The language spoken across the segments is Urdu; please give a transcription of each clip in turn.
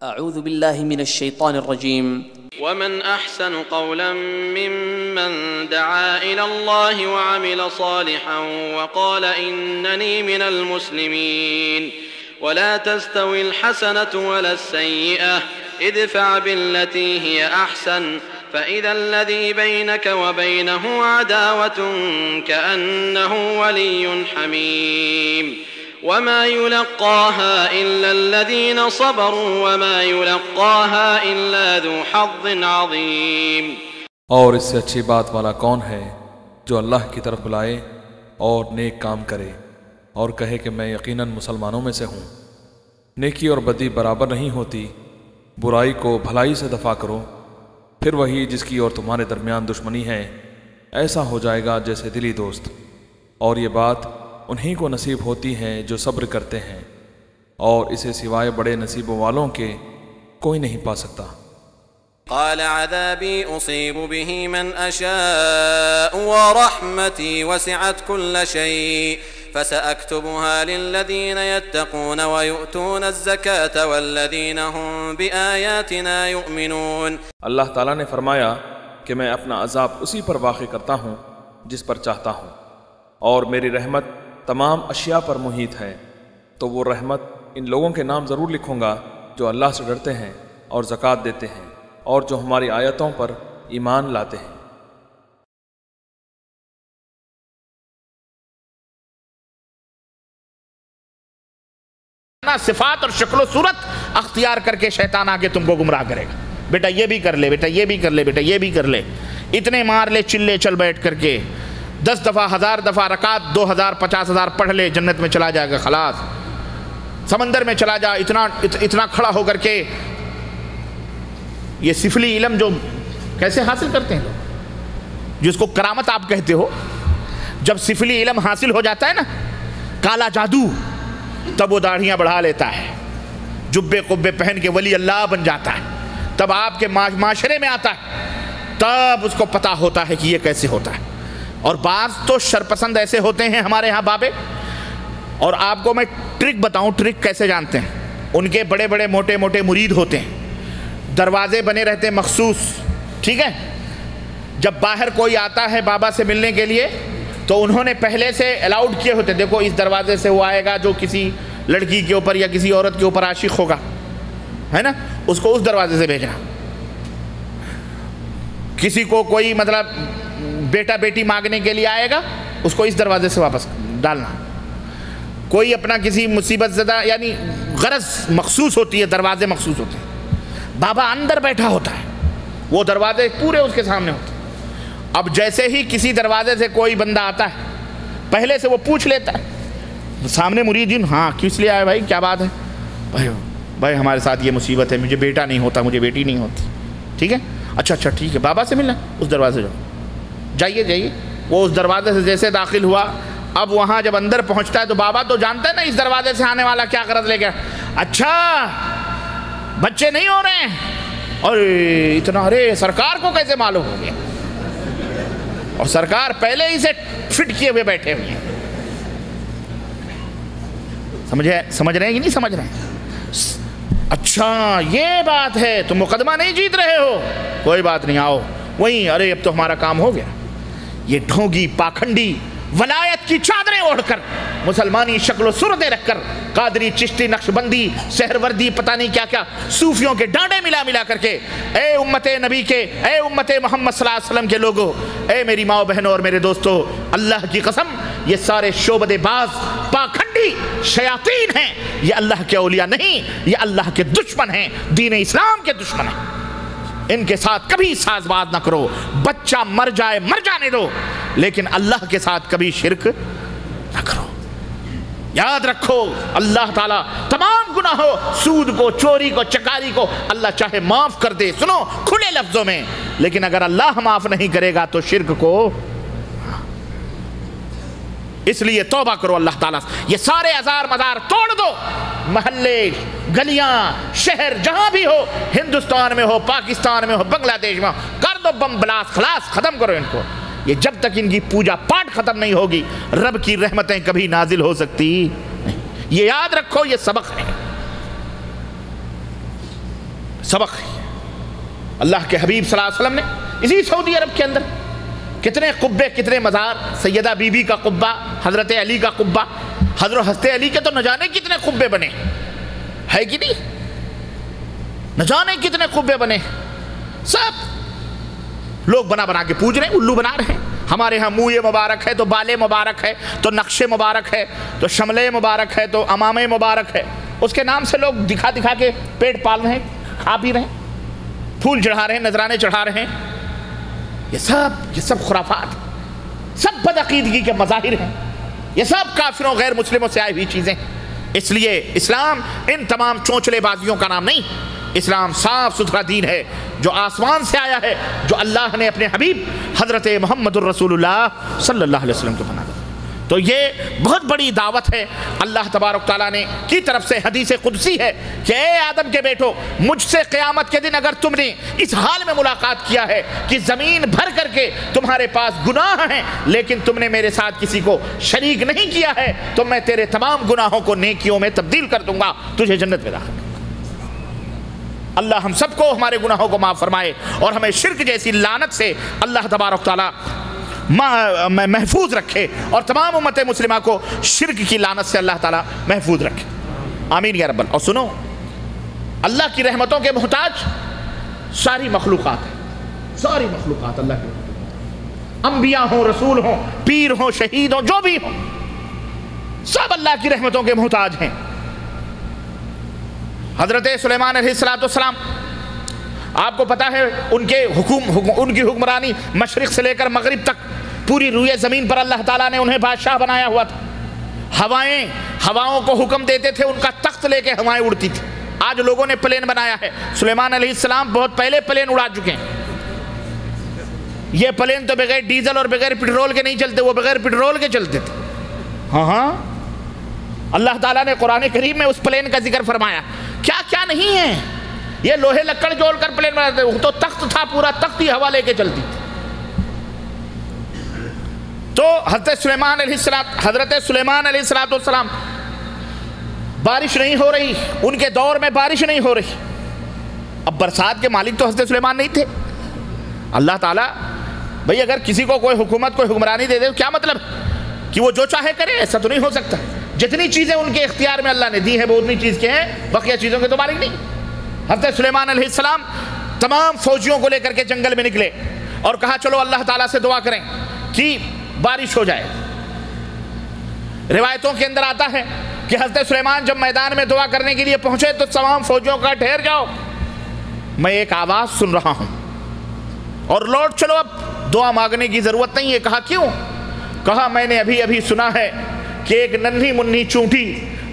اعوذ باللہ من الشیطان الرجیم ومن احسن قولا ممن دعا الى الله وعمل صالحا وقال انني من المسلمين ولا تستوي الحسنة ولا السيئة ادفع بالتي هي احسن فإذا الذي بينك وبينه عداوة كأنه ولي حميم وما يلقاها إلا الذين صبروا وما يلقاها إلا ذو حظ عظيم۔ اور اس سے اچھی بات والا کون ہے جو اللہ کی طرف بلائے اور نیک کام کرے اور کہے کہ میں یقیناً مسلمانوں میں سے ہوں۔ نیکی اور بدی برابر نہیں ہوتی، برائی کو بھلائی سے دفع کرو، پھر وہی جس کی اور تمہارے درمیان دشمنی ہے ایسا ہو جائے گا جیسے دلی دوست، اور یہ بات انہی کو نصیب ہوتی ہے جو صبر کرتے ہیں، اور اسے سوائے بڑے نصیبوں والوں کے کوئی نہیں پا سکتا۔ قال عذابي أصيب به من أشاء ورحمتي وسعت كل شيء فسأكتبها للذين يتقون ويؤتون الزكاة والذين هم بآياتنا يؤمنون۔ اللہ تعالیٰ نے فرمایا کہ میں اپنا عذاب اسی پر واقع کرتا ہوں جس پر چاہتا ہوں، اور میری رحمت تمام اشیاء پر محیط ہے، تو وہ رحمت ان لوگوں کے نام ضرور لکھوں گا جو اللہ سے ڈرتے ہیں اور زکوٰۃ دیتے ہیں اور جو ہماری آیتوں پر ایمان لاتے ہیں۔ صفات اور شکل و صورت اختیار کر کے شیطان آگے تم کو گمراہ کرے گا، بیٹا یہ بھی کر لے، بیٹا یہ بھی کر لے، بیٹا یہ بھی کر لے، اتنے مار لے چلے چل بیٹھ کر کے 10 دفعہ 1000 دفعہ رکعت 2000 50,000 پڑھ لے، جنت میں چلا جائے گا، خلاص سمندر میں چلا جا، اتنا کھڑا ہو کر کے۔ یہ سفلی علم جو کیسے حاصل کرتے ہیں لوگ، جس کو کرامت آپ کہتے ہو، جب سفلی علم حاصل ہو جاتا ہے نا، کالا جادو، تب وہ داڑھیاں بڑھا لیتا ہے، جبے قبے پہن کے ولی اللہ بن جاتا ہے، تب آپ کے معاشرے میں آتا ہے، تب اس کو پتا ہوتا ہے کہ یہ کیسے ہوتا ہے۔ اور بعض تو شرپسند ایسے ہوتے ہیں ہمارے ہاں بابے، اور آپ کو میں ٹرک بتاؤں، ٹرک کیسے جانتے ہیں، ان کے بڑے بڑے موٹے موٹے مرید ہوتے ہیں، دروازے بنے رہتے ہیں مخصوص، ٹھیک ہے، جب باہر کوئی آتا ہے بابا سے ملنے کے لیے تو انہوں نے پہلے سے الاؤڈ کیے ہوتے ہیں، دیکھو اس دروازے سے وہ آئے گا جو کسی لڑکی کے اوپر یا کسی عورت کے اوپر عاشق ہوگا، ہے نا، اس کو اس دروازے سے بھیجنا، کسی کو کوئی مطلب بیٹا بیٹی مانگنے کے لیے آئے گا اس کو اس دروازے سے واپس ڈالنا، کوئی اپنا کسی مصیبت زدہ، یعنی غرض مخصوص ہوتی ہے، دروازے مخصوص ہوتے ہیں۔ بابا اندر بیٹھا ہوتا ہے، وہ دروازے پورے اس کے سامنے ہوتے ہیں۔ اب جیسے ہی کسی دروازے سے کوئی بندہ آتا ہے پہلے سے وہ پوچھ لیتا ہے، سامنے مریدین، ہاں کس لیے آئے بھائی، کیا بات ہے، بھائی ہمارے ساتھ یہ مصیبت ہے، مجھے بیٹا نہیں ہوتا، مجھے بیٹی نہیں ہوتی، ٹھیک ہے، اچھا ٹھیک ہے، بابا سے ملنا، اس دروازے جاؤ، جائیے۔ وہ اس دروازے سے جیسے داخل ہوا، اب وہاں جب اندر پہنچتا ہے تو بابا تو جانتا ہے نا اس دروازے سے آنے والا کیا غرض لے گیا، اچھا بچے نہیں ہو رہے ہیں، اور اتنا، ارے سرکار کو کیسے معلوم ہو گیا، اور سرکار پہلے ہی سے فٹ کیے ہوئے بیٹھے ہوئے ہیں، سمجھ رہے ہیں کہ نہیں سمجھ رہے ہیں؟ اچھا یہ بات ہے، تم مقدمہ نہیں جیت رہے ہو، کوئی بات نہیں، آؤ وہیں، ارے اب تو ہمارا کام ہو گیا۔ یہ ڈھونگی پاکھنڈی ولایت کی چادریں اوڑھ کر، مسلمانی شکل و صورتیں رکھ کر، قادری چشتی نقشبندی سہروردی پتہ نہیں کیا کیا صوفیوں کے ڈانڈے ملا کر کے، اے امت نبی کے، اے امت محمد صلی اللہ علیہ وسلم کے لوگوں، اے میری ماں بہنوں اور میرے دوستوں، اللہ کی قسم یہ سارے شعبدے باز پاکھنڈی شیاطین ہیں، یہ اللہ کے اولیاء نہیں، یہ اللہ کے دشمن ہیں، دین اسلام کے دشمن ہیں، ان کے ساتھ کبھی ساز باز نہ کرو، بچہ مر جائے مر جانے دو، لیکن اللہ کے ساتھ کبھی شرک نہ کرو۔ یاد رکھو اللہ تعالیٰ تمام گناہوں، سود کو، چوری کو، چکاری کو اللہ چاہے معاف کر دے، سنو کھلے لفظوں میں، لیکن اگر اللہ معاف نہیں کرے گا تو شرک کو، اس لیے توبہ کرو اللہ تعالیٰ سے، یہ سارے ازار مزار توڑ دو، محلے گلیاں شہر جہاں بھی ہو، ہندوستان میں ہو، پاکستان میں ہو، بنگلہ دیش میں ہو، کر دو بم بلاس، خلاص ختم کرو ان کو۔ یہ جب تک ان کی پوجا پاٹ ختم نہیں ہوگی رب کی رحمتیں کبھی نازل ہو سکتی نہیں، یہ یاد رکھو، یہ سبق ہے۔ سبق ہے۔ اللہ کے حبیب صلی اللہ علیہ وسلم نے اسی سعودی عرب کے اندر کتنے قبے، کتنے مزار، سیدہ بی بی کا قبہ، حضرت علی کا قبہ، حضرت علی کے تو نہ جانے کتنے قبے بنے ہے کہ نہیں، نہ جانے کتنے قبے بنے، سب لوگ بنا بنا کے پوج رہے ہیں، الو بنا رہے ہیں۔ ہمارے ہاں منہ مبارک ہے تو بالے مبارک ہے تو نقشے مبارک ہے تو شملے مبارک ہے تو امامے مبارک ہے، اس کے نام سے لوگ دکھا دکھا کے پیٹ پال رہے ہیں، کھا پی رہے ہیں، پھول چڑھا رہے ہیں، نذرانے چڑھا رہے ہیں۔ یہ سب خرافات، سب بدعقیدگی کے مظاہر ہیں، یہ سب کافروں غیر مسلموں سے آئی ہوئی چیزیں۔ اس لیے اسلام ان تمام چونچلے بازیوں کا نام نہیں، اسلام صاف ستھرا دین ہے جو آسمان سے آیا ہے، جو اللہ نے اپنے حبیب حضرت محمد الرسول اللہ صلی اللہ علیہ وسلم کو بنا دیا۔ تو یہ بہت بڑی دعوت ہے اللہ تبارک تعالیٰ نے کی طرف سے، حدیث قدسی ہے کہ اے آدم کے بیٹو، مجھ سے قیامت کے دن اگر تم نے اس حال میں ملاقات کیا ہے کہ زمین بھر کر کے تمہارے پاس گناہ ہیں لیکن تم نے میرے ساتھ کسی کو شریک نہیں کیا ہے، تو میں تیرے تمام گناہوں کو نیکیوں میں تبدیل کر دوں گا، تجھے جنت میں داخل۔ اللہ ہم سب کو ہمارے گناہوں کو معاف فرمائے اور ہمیں شرک جیسی لعنت سے اللہ تبارک تعالیٰ محفوظ رکھے، اور تمام امت مسلمہ کو شرک کی لعنت سے اللہ تعالیٰ محفوظ رکھے، آمین یا رب العالمین۔ اور سنو، اللہ کی رحمتوں کے محتاج ساری مخلوقات ہیں، ساری مخلوقات اللہ کی رحمتوں، انبیاء ہوں، رسول ہوں، پیر ہوں، شہید ہوں، جو بھی ہوں، سب اللہ کی رحمتوں کے محتاج ہیں۔ حضرت سلیمان علیہ السلام، آپ کو پتا ہے ان کی حکمرانی مشرق سے لے کر مغرب تک پوری روئے زمین پر اللہ تعالیٰ نے انہیں بادشاہ بنایا ہوا تھا۔ ہواؤں کو حکم دیتے تھے، ان کا تخت لے کے ہوائیں اڑتی تھی۔ آج لوگوں نے پلین بنایا ہے، سلیمان علیہ السلام بہت پہلے پلین اڑا چکے ہیں۔ یہ پلین تو بغیر ڈیزل اور بغیر پیٹرول کے نہیں چلتے، وہ بغیر پیٹرول کے چلتے تھے۔ ہاں اللہ تعالیٰ نے قرآن کریم میں اس پلین کا ذکر فرمایا، کیا کیا نہیں ہے، یہ لوہے لکڑ جوڑ کر پلین بناتے تھے، تو تخت تھا، پورا تخت ہی ہوا لے کے چلتی تھی۔ تو حضرت سلیمان علیہ السلام بارش نہیں ہو رہی، ان کے دور میں بارش نہیں ہو رہی۔ اب برسات کے مالک تو حضرت سلیمان نہیں تھے۔ اللہ تعالیٰ بھئی اگر کسی کو کوئی حکومت کوئی حکمرانی دے دے تو کیا مطلب کہ وہ جو چاہے کرے؟ ایسا تو نہیں ہو سکتا۔ جتنی چیزیں ان کے اختیار میں اللہ نے دی ہیں وہ اتنی چیز کے ہیں، بقیہ چیزوں کے تو مالک نہیں۔ حضرت سلیمان علیہ السلام تمام فوجیوں کو لے کر کے جنگل میں نکلے اور کہا چلو اللہ تعالیٰ سے دعا کریں کہ بارش ہو جائے۔ روایتوں کے اندر آتا ہے کہ حضرت سلیمان جب میدان میں دعا کرنے کے لیے پہنچے تو تمام فوجیوں کا ٹھہر جاؤ، میں ایک آواز سن رہا ہوں اور لوٹ چلو، اب دعا مانگنے کی ضرورت نہیں ہے۔ کہا کیوں؟ کہا میں نے ابھی سنا ہے کہ ایک ننھی منھی چونٹی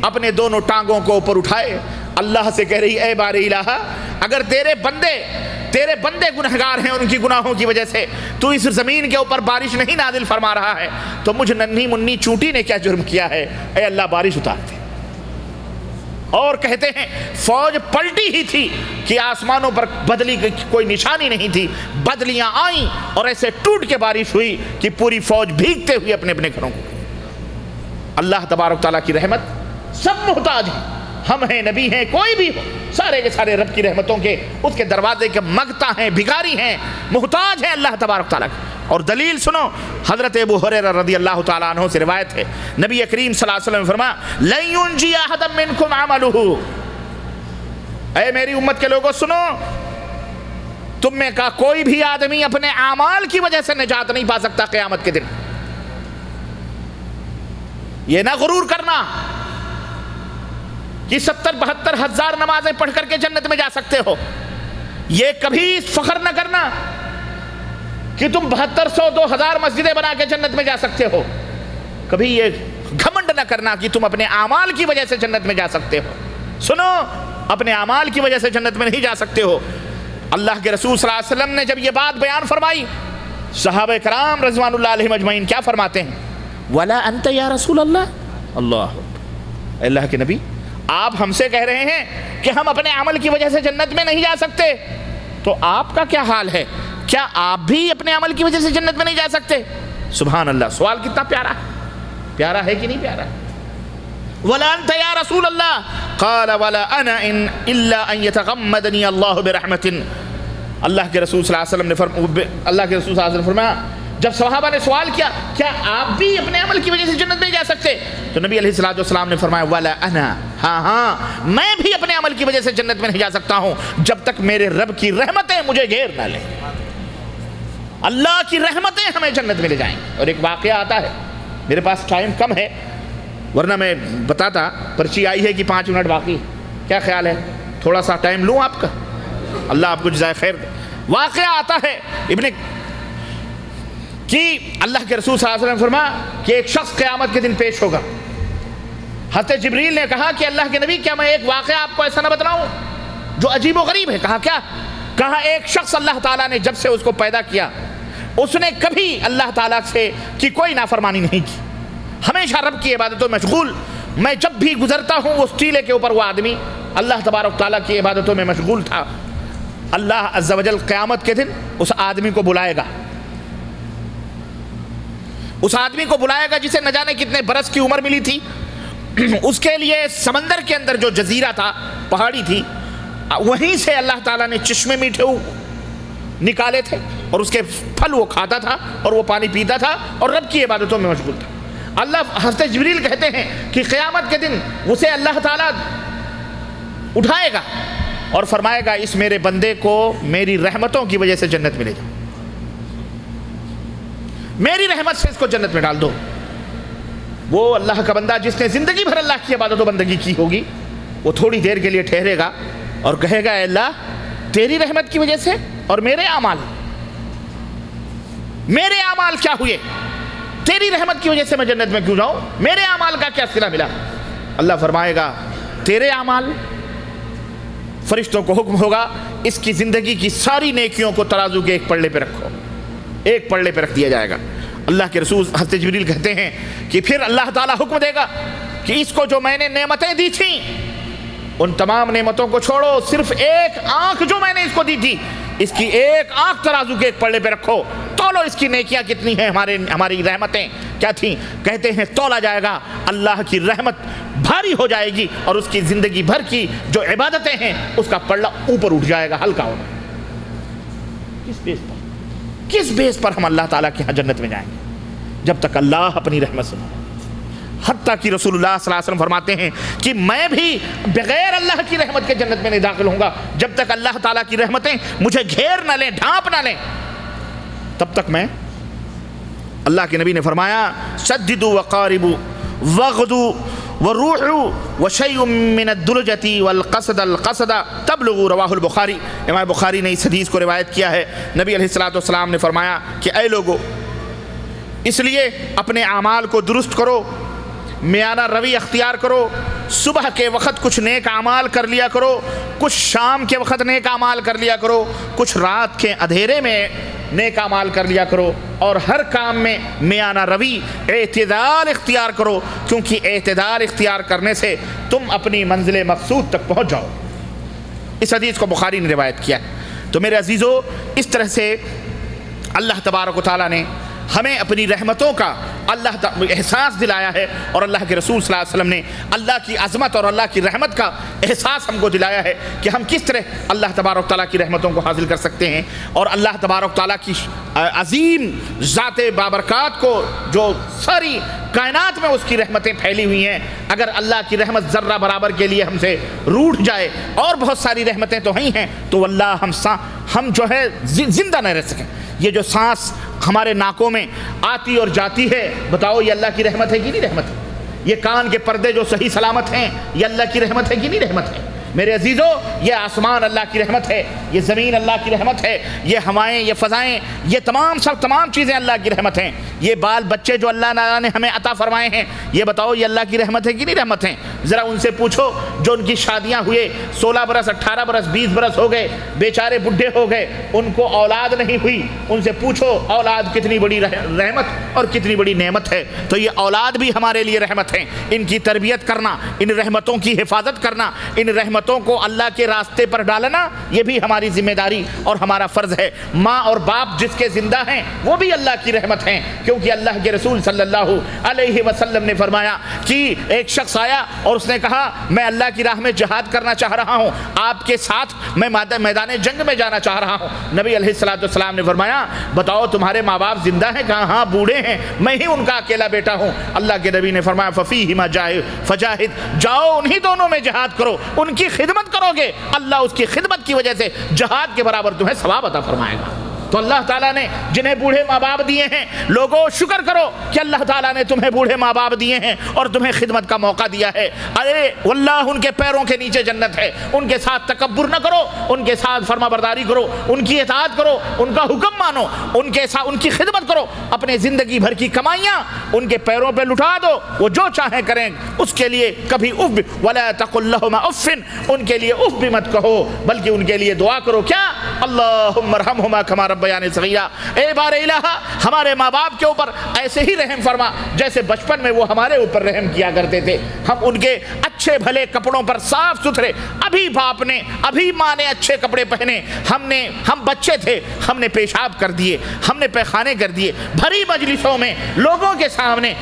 اپنے دونوں ٹانگوں کو اوپر اٹھائے اللہ سے کہہ رہی اے باری الہ، اگر تیرے بندے گنہگار ہیں، ان کی گناہوں کی وجہ سے تو اس زمین کے اوپر بارش نہیں نازل فرما رہا ہے، تو مجھ ننھی منھی چونٹی نے کیا جرم کیا ہے، اے اللہ بارش اتار دے۔ اور کہتے ہیں فوج پلٹی ہی تھی کہ آسمانوں پر بدلی کی کوئی نشانی نہیں تھی، بدلیاں آئیں اور ایسے ٹوٹ کے بارش ہوئی کہ پوری فوج بھیگتے ہوئے اپنے اپنے گھروں کو۔ اللہ تبارک تعالیٰ کی رحمت، سب محتاج ہیں، ہم ہیں، نبی ہیں، کوئی بھی ہو، سارے کے سارے رب کی رحمتوں کے اس کے دروازے کے مگتا ہیں، بھکاری ہیں، محتاج ہیں اللہ تبارک تعالیٰ کا۔ اور دلیل سنو، حضرت ابو ہریرہ رضی اللہ تعالیٰ عنہ سے روایت ہے، نبی کریم صلی اللہ علیہ وسلم نے فرمایا لن ينجي احدا منكم عمله، اے میری امت کے لوگوں سنو، تم میں کا کوئی بھی آدمی اپنے اعمال کی وجہ سے نجات نہیں پا سکتا قیامت کے دن۔ یہ نہ غرور کرنا کہ 70-72 ہزار نمازیں پڑھ کر کے جنت میں جا سکتے ہو، یہ کبھی فخر نہ کرنا کہ تم 7200-2000 مسجدیں بنا کے جنت میں جا سکتے ہو، کبھی یہ گھمنڈ نہ کرنا کہ تم اپنے اعمال کی وجہ سے جنت میں جا سکتے ہو۔ سنو، اپنے اعمال کی وجہ سے جنت میں نہیں جا سکتے ہو۔ اللہ کے رسول صلی اللہ علیہ وسلم نے جب یہ بات بیان فرمائی، صحابہ کرام رضوان اللہ علیہم اجمعین کیا فرماتے ہیں؟ وَلَا أَنْتَ يَا رَسُولَ اللَّهِ، اللہ اللہ کے نبی آپ ہم سے کہہ رہے ہیں کہ ہم اپنے عمل کی وجہ سے جنت میں نہیں جا سکتے، تو آپ کا کیا حال ہے؟ کیا آپ بھی اپنے عمل کی وجہ سے جنت میں نہیں جا سکتے؟ سبحان اللہ، سوال کتنا پیارا ہے کہ نہیں پیارا؟ ولا انت یا رسول اللہ قال ولا انا الا ان يتغمدني اللہ برحمت. اللہ کے رسول صلی اللہ علیہ وسلم نے فرمایا جب صحابہ نے سوال کیا کیا آپ بھی اپنے عمل کی وجہ سے جنت نہیں جا سکتے، تو نبی علیہ السلام نے فرمایا ولا انا، ہاں میں بھی اپنے عمل کی وجہ سے جنت میں نہیں جا سکتا ہوں جب تک میرے رب کی رحمتیں مجھے گھیر نہ لیں. اللہ کی رحمتیں ہمیں جنت میں لے جائیں. اور ایک واقعہ آتا ہے، میرے پاس ٹائم کم ہے ورنہ میں بتاتا، پرچی آئی ہے کہ 5 منٹ باقی. کیا خیال ہے تھوڑا سا ٹائم لوں آپ کا؟ اللہ آپ کو جزائے خیر دے. واقعہ آتا ہے کہ اللہ کے رسول صلی اللہ علیہ وسلم نے فرمایا کہ ایک شخص قیامت کے دن پیش ہوگا. حضرت جبریل نے کہا کہ اللہ کے نبی کیا میں ایک واقعہ آپ کو ایسا نہ بتلاؤں جو عجیب و غریب ہے؟ کہا کیا؟ کہا ایک شخص اللہ تعالیٰ نے جب سے اس کو پیدا کیا اس نے کبھی اللہ تعالیٰ سے کی کوئی نافرمانی نہیں کی، ہمیشہ رب کی عبادتوں میں مشغول. میں جب بھی گزرتا ہوں اس ٹیلے کے اوپر وہ آدمی اللہ تبارک تعالیٰ کی عبادتوں میں مشغول تھا. اللہ عز و جل قیامت کے دن اس آدمی کو بلائے گا، اس آدمی کو بلائے گا جسے نہ جانے کتنے برس کی عمر ملی تھی. اس کے لیے سمندر کے اندر جو جزیرہ تھا، پہاڑی تھی، وہیں سے اللہ تعالیٰ نے چشمے میٹھے نکالے تھے اور اس کے پھل وہ کھاتا تھا اور وہ پانی پیتا تھا اور رب کی عبادتوں میں مشغول تھا. اللہ حضرت جبریل کہتے ہیں کہ قیامت کے دن اسے اللہ تعالیٰ اٹھائے گا اور فرمائے گا اس میرے بندے کو میری رحمتوں کی وجہ سے جنت میں لے جاؤ، میری رحمت سے اس کو جنت میں ڈال دو. وہ اللہ کا بندہ جس نے زندگی بھر اللہ کی عبادت و بندگی کی ہوگی وہ تھوڑی دیر کے لیے ٹھہرے گا اور کہے گا اے اللہ تیری رحمت کی وجہ سے اور میرے اعمال کیا ہوئے؟ تیری رحمت کی وجہ سے میں جنت میں کیوں جاؤں؟ میرے اعمال کا کیا صلہ ملا؟ اللہ فرمائے گا تیرے اعمال، فرشتوں کو حکم ہوگا اس کی زندگی کی ساری نیکیوں کو ترازو کے ایک پلڑے پہ رکھو، ایک پلڑے پہ رکھ دیا جائے گا. اللہ کے رسول حضرت جبریل کہتے ہیں کہ پھر اللہ تعالیٰ حکم دے گا کہ اس کو جو میں نے نعمتیں دی تھیں ان تمام نعمتوں کو چھوڑو، صرف ایک آنکھ جو میں نے اس کو دی تھی اس کی ایک آنکھ ترازو کے ایک پلڑے پہ رکھو، تولو اس کی نیکیاں کتنی ہیں، ہماری رحمتیں کیا تھیں. کہتے ہیں تولا جائے گا، اللہ کی رحمت بھاری ہو جائے گی اور اس کی زندگی بھر کی جو عبادتیں ہیں اس کا پلڑا اوپر اٹھ جائے گا، ہلکا ہوگا. کس بیس پر ہم اللہ تعالیٰ کے ہاں جنت میں جائیں گے؟ جب تک اللہ اپنی رحمت سے. حتیٰ کہ رسول اللہ صلی اللہ علیہ وسلم فرماتے ہیں کہ میں بھی بغیر اللہ کی رحمت کے جنت میں نہیں داخل ہوں گا. جب تک اللہ تعالیٰ کی رحمتیں مجھے گھیر نہ لیں، ڈھانپ نہ لیں، تب تک میں. اللہ کے نبی نے فرمایا شددوا وقاربوا وغدوا وروحوا وشيء من الدلجة والقصد القصد تبلغوا. رواہ البخاری. امام بخاری نے اس حدیث کو روایت کیا ہے. نبی علیہ السلام نے فرمایا کہ اے لوگو اس لیے اپنے اعمال کو درست کرو، میانہ روی اختیار کرو. صبح کے وقت کچھ نیک اعمال کر لیا کرو، کچھ شام کے وقت نیک اعمال کر لیا کرو، کچھ رات کے اندھیرے میں نیک اعمال کر لیا کرو، اور ہر کام میں میانہ روی اعتدال اختیار کرو، کیونکہ اعتدال اختیار کرنے سے تم اپنی منزل مقصود تک پہنچ جاؤ. اس حدیث کو بخاری نے روایت کیا. تو میرے عزیزو اس طرح سے اللہ تبارک و تعالیٰ نے ہمیں اپنی رحمتوں کا احساس دلایا ہے اور اللہ کے رسول صلی اللہ علیہ وسلم نے اللہ کی عظمت اور اللہ کی رحمت کا احساس ہم کو دلایا ہے کہ ہم کس طرح اللہ تبارک تعالیٰ کی رحمتوں کو حاصل کر سکتے ہیں. اور اللہ تبارک تعالیٰ کی عظیم ذات بابرکات کو جو ساری کائنات میں اس کی رحمتیں پھیلی ہوئی ہیں، اگر اللہ کی رحمت ذرہ برابر کے لیے ہم سے روٹھ جائے، اور بہت ساری رحمتیں تو ہی ہیں، تو واللہ ہم جو ہے زندہ نہ رہ سکیں. یہ جو سانس ہمارے ناکوں میں آتی اور جاتی ہے، بتاؤ یہ اللہ کی رحمت ہے کہ نہیں رحمت ہے؟ یہ کان کے پردے جو صحیح سلامت ہیں، یہ اللہ کی رحمت ہے کہ نہیں رحمت ہے؟ میرے عزیزو یہ آسمان اللہ کی رحمت ہے، یہ زمین اللہ کی رحمت ہے، یہ ہوائیں، یہ فضائیں، یہ تمام چیزیں اللہ کی رحمت ہیں. یہ بال بچے جو اللہ تعالیٰ نے ہمیں عطا فرمائے ہیں، یہ بتاؤ یہ اللہ کی رحمت ہے کہ نہیں رحمت ہیں؟ ذرا ان سے پوچھو جو ان کی شادیاں ہوئے 16 برس 18 برس 20 برس ہو گئے، بیچارے بڈھے ہو گئے، ان کو اولاد نہیں ہوئی، ان سے پوچھو اولاد کتنی بڑی رحمت اور کتنی بڑی نعمت ہے. تو یہ اولاد بھی ہمارے لیے رحمت ہیں. ان کی تربیت کرنا، ان رحمتوں کی حفاظت کرنا، ان رحمتوں خدمتوں کو اللہ کے راستے پر ڈالنا یہ بھی ہماری ذمہ داری اور ہمارا فرض ہے۔ ماں اور باپ جس کے زندہ ہیں وہ بھی اللہ کی رحمت ہیں، کیونکہ اللہ کے رسول صلی اللہ علیہ وسلم نے فرمایا کہ ایک شخص آیا اور اس نے کہا میں اللہ کی راہ میں جہاد کرنا چاہ رہا ہوں، آپ کے ساتھ میں میدان جنگ میں جانا چاہ رہا ہوں۔ نبی علیہ السلام نے فرمایا بتاؤ تمہارے ماں باپ زندہ ہیں؟ کہا ہاں بوڑھے ہیں، میں ہی ان کا اکیلا بیٹا ہوں۔ اللہ کے نبی نے فرمایا فَفِيهِمَا فَجَاهِدْ، جاؤ انہی دونوں میں جہاد کرو، ان کی خدمت کرو گے، اللہ اس کی خدمت کی وجہ سے جہاد کے برابر تمہیں ثواب عطا فرمائے گا۔ تو اللہ تعالیٰ نے جنہیں بوڑھے ماں باپ دیے ہیں، لوگوں شکر کرو کہ اللہ تعالیٰ نے تمہیں بوڑھے ماں باپ دیے ہیں اور تمہیں خدمت کا موقع دیا ہے۔ ارے واللہ ان کے پیروں کے نیچے جنت ہے، ان کے ساتھ تکبر نہ کرو، ان کے ساتھ فرما برداری کرو، ان کی اطاعت کرو، ان کا حکم مانو، ان کے ساتھ ان کی خدمت کرو، اپنے زندگی بھر کی کمائیاں ان کے پیروں پہ لٹا دو، وہ جو چاہیں کریں، اس کے لیے کبھی اف ولا تقل لهما اف، ان کے لیے اف بھی مت کہو بلکہ ان کے لیے دعا کرو، کیا اللہم ارحمہما کما ربیانی صغیرا، اے بار الہ ہمارے ماں باپ کے اوپر ایسے ہی رحم فرما جیسے بچپن میں وہ ہمارے اوپر رحم کیا کرتے تھے۔ ہم ان کے اچھے بھلے کپڑوں پر صاف ستھرے، ابھی باپ نے ابھی ماں نے اچھے کپڑے پہنے، ہم بچے تھے، ہم نے پیشاب کر دیے، ہم نے پیخانے کر دیے، بھری مجلسوں میں لوگوں کے سامنے،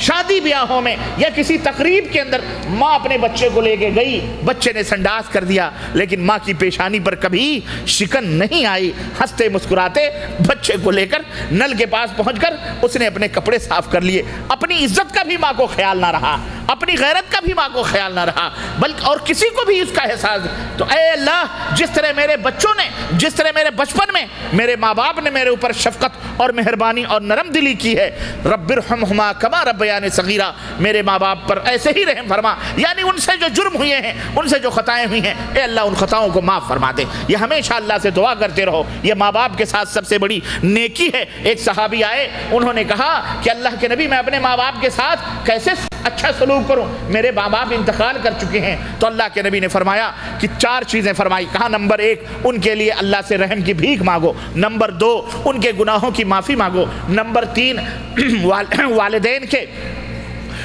شادی بیاہوں میں یا کسی تقریب کے اندر ماں اپنے بچے کو لے کے گئی، بچے نے سنڈاس کر دیا، لیکن ماں کی پیشانی پر کبھی شکن نہیں آئی، ہنستے مسکراتے بچے کو لے کر نل کے پاس پہنچ کر اس نے اپنے کپڑے صاف کر لیے۔ اپنی عزت کا بھی ماں کو خیال نہ رہا، اپنی غیرت کا بھی ماں کو خیال نہ رہا، بلکہ اور کسی کو بھی اس کا احساس۔ تو اے اللہ جس طرح میرے بچوں نے، جس طرح میرے بچپن میں میرے ماں باپ نے میرے اوپر شفقت اور مہربانی اور نرم دلی کی ہے، رب ارحمہما کما ربیانی صغیرا، میرے ماں باپ پر ایسے ہی رحم فرما، یعنی ان سے جو جرم ہوئے ہیں، ان سے جو خطائیں ہوئی ہیں، اے اللہ ان خطاؤں کو معاف فرما دے۔ یہ ہمیشہ اللہ سے دعا کرتے رہو، یہ ماں باپ کے ساتھ سب سے بڑی نیکی ہے۔ ایک صحابی آئے، انہوں نے کہا کہ اللہ کے نبی میں اپنے ماں باپ کے ساتھ کیسے اچھا سلوک کروں، میرے ماں باپ انتقال کر چکے ہیں۔ تو اللہ کے نبی نے فرمایا کہ 4 چیزیں فرمائی۔ کہا نمبر 1 ان کے لیے اللہ سے رحم کی بھیک مانگو، نمبر 2 ان کے گناہوں کی معافی مانگو، نمبر 3 والدین کے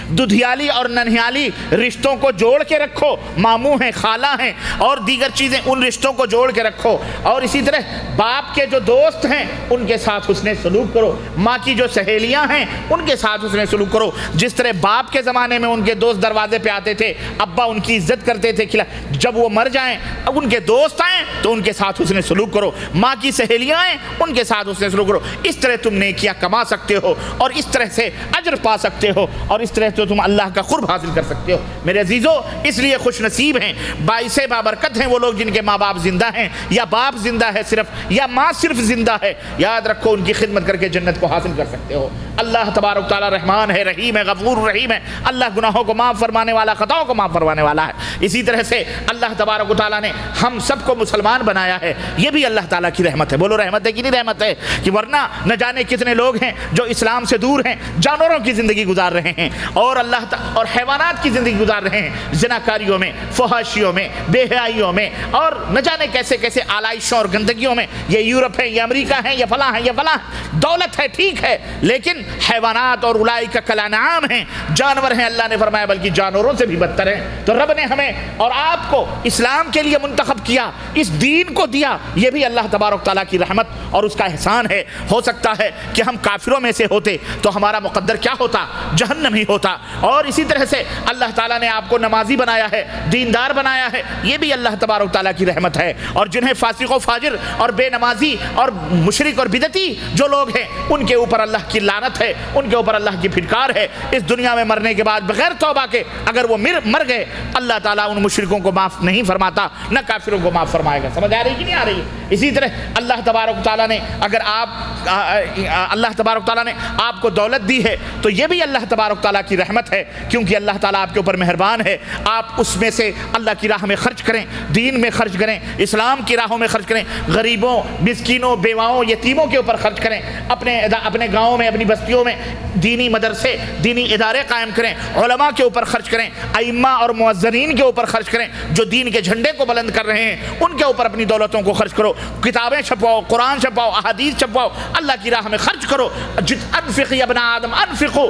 ددھیالی اور ننھیالی رشتوں کو جوڑ کے رکھو، ماموں ہیں، خالہ ہیں اور دیگر چیزیں، ان رشتوں کو جوڑ کے رکھو، اور اسی طرح باپ کے جو دوست ہیں ان کے ساتھ حسن سلوک کرو، ماں کی جو سہیلیاں ہیں ان کے ساتھ حسن سلوک کرو۔ جس طرح باپ کے زمانے میں ان کے دوست دروازے پہ آتے تھے، ابا ان کی عزت کرتے تھے، جب وہ مر جائیں اب ان کے دوست آئیں تو ان کے ساتھ حسن سلوک کرو، ماں کی سہیلیاں آئیں ان کے ساتھ حسن سلوک کرو۔ اس طرح تم نیکیاں کما سکتے ہو اور اس طرح سے اجر پا سکتے ہو اور اس طرح تو تم اللہ کا قرب حاصل کر سکتے ہو۔ میرے عزیزو اس لیے خوش نصیب ہیں، باعث بابرکت ہیں وہ لوگ جن کے ماں باپ زندہ ہیں، یا باپ زندہ ہے صرف، یا ماں صرف زندہ ہے، یاد رکھو ان کی خدمت کر کے جنت کو حاصل کر سکتے ہو۔ اللہ تبارک تعالیٰ رحمان ہے، رحیم ہے، غفور رحیم ہے، اللہ گناہوں کو معاف فرمانے والا، خطاؤں کو معاف فرمانے والا ہے۔ اسی طرح سے اللہ تبارک و تعالیٰ نے ہم سب کو مسلمان بنایا ہے، یہ بھی اللہ تعالیٰ کی رحمت ہے۔ بولو رحمت ہے کہ نہیں رحمت ہے؟ کہ ورنہ نہ جانے کتنے لوگ ہیں جو اسلام سے دور ہیں، جانوروں کی زندگی گزار رہے ہیں اور اور حیوانات کی زندگی گزار رہے ہیں، زناکاریوں میں، فحاشیوں میں، بے حیائیوں میں اور نہ جانے کیسے کیسے آلائشوں اور گندگیوں میں۔ یہ یورپ ہے، یہ امریکہ ہے، یہ فلاں ہے، یہ فلاں، دولت ہے ٹھیک ہے، لیکن حیوانات اور اولئک کالانعام ہیں، جانور ہیں، اللہ نے فرمایا بلکہ جانوروں سے بھی بدتر ہیں۔ تو رب نے ہمیں اور آپ کو اسلام کے لیے منتخب کیا، اس دین کو دیا، یہ بھی اللہ تبارک تعالیٰ کی رحمت اور اس کا احسان ہے۔ ہو سکتا ہے کہ ہم کافروں میں سے ہوتے تو ہمارا مقدر کیا ہوتا؟ جہنم ہی ہوتا۔ اور اسی طرح سے اللہ تعالیٰ نے آپ کو نمازی بنایا ہے، دیندار بنایا ہے، یہ بھی اللہ تبارک تعالیٰ کی رحمت ہے۔ اور جنہیں فاسق و فاجر اور بے نمازی اور مشرک اور بدعتی جو لوگ ہیں ان کے اوپر اللہ کی لعنت ہے، ان کے اوپر اللہ کی پھٹکار ہے۔ اس دنیا میں مرنے کے بعد بغیر توبہ کے اگر وہ مر گئے، اللہ تعالیٰ ان مشرکوں کو معاف نہیں فرماتا، نہ کافروں کو معاف فرمائے گا۔ سمجھ آ رہی کہ نہیں آ رہی؟ اسی طرح اللہ تبارک تعالیٰ نے اگر اللہ تبارک تعالیٰ نے آپ کو دولت دی ہے تو یہ بھی اللہ تبارک تعالیٰ کی رحمت ہے، کیونکہ اللہ تعالیٰ آپ کے اوپر مہربان ہے۔ آپ اس میں سے اللہ کی راہ میں خرچ کریں، دین میں خرچ کریں، اسلام کی راہوں میں خرچ کریں، غریبوں، مسکینوں، بیواؤں، یتیموں کے اوپر خرچ کریں، اپنے گاؤں میں، اپنی بستیوں میں دینی مدرسے، دینی ادارے قائم کریں، علماء کے اوپر خرچ کریں، ائمہ اور مؤذنین کے اوپر خرچ کریں، جو دین کے جھنڈے کو بلند کر رہے ہیں ان کے اوپر اپنی دولتوں کو خرچ کرو، کتابیں چھپواؤ، قرآن چھپواؤ، احادیث چھپواؤ، اللہ کی راہ میں خرچ کرو۔ انفق یا ابن آدم انفقوا،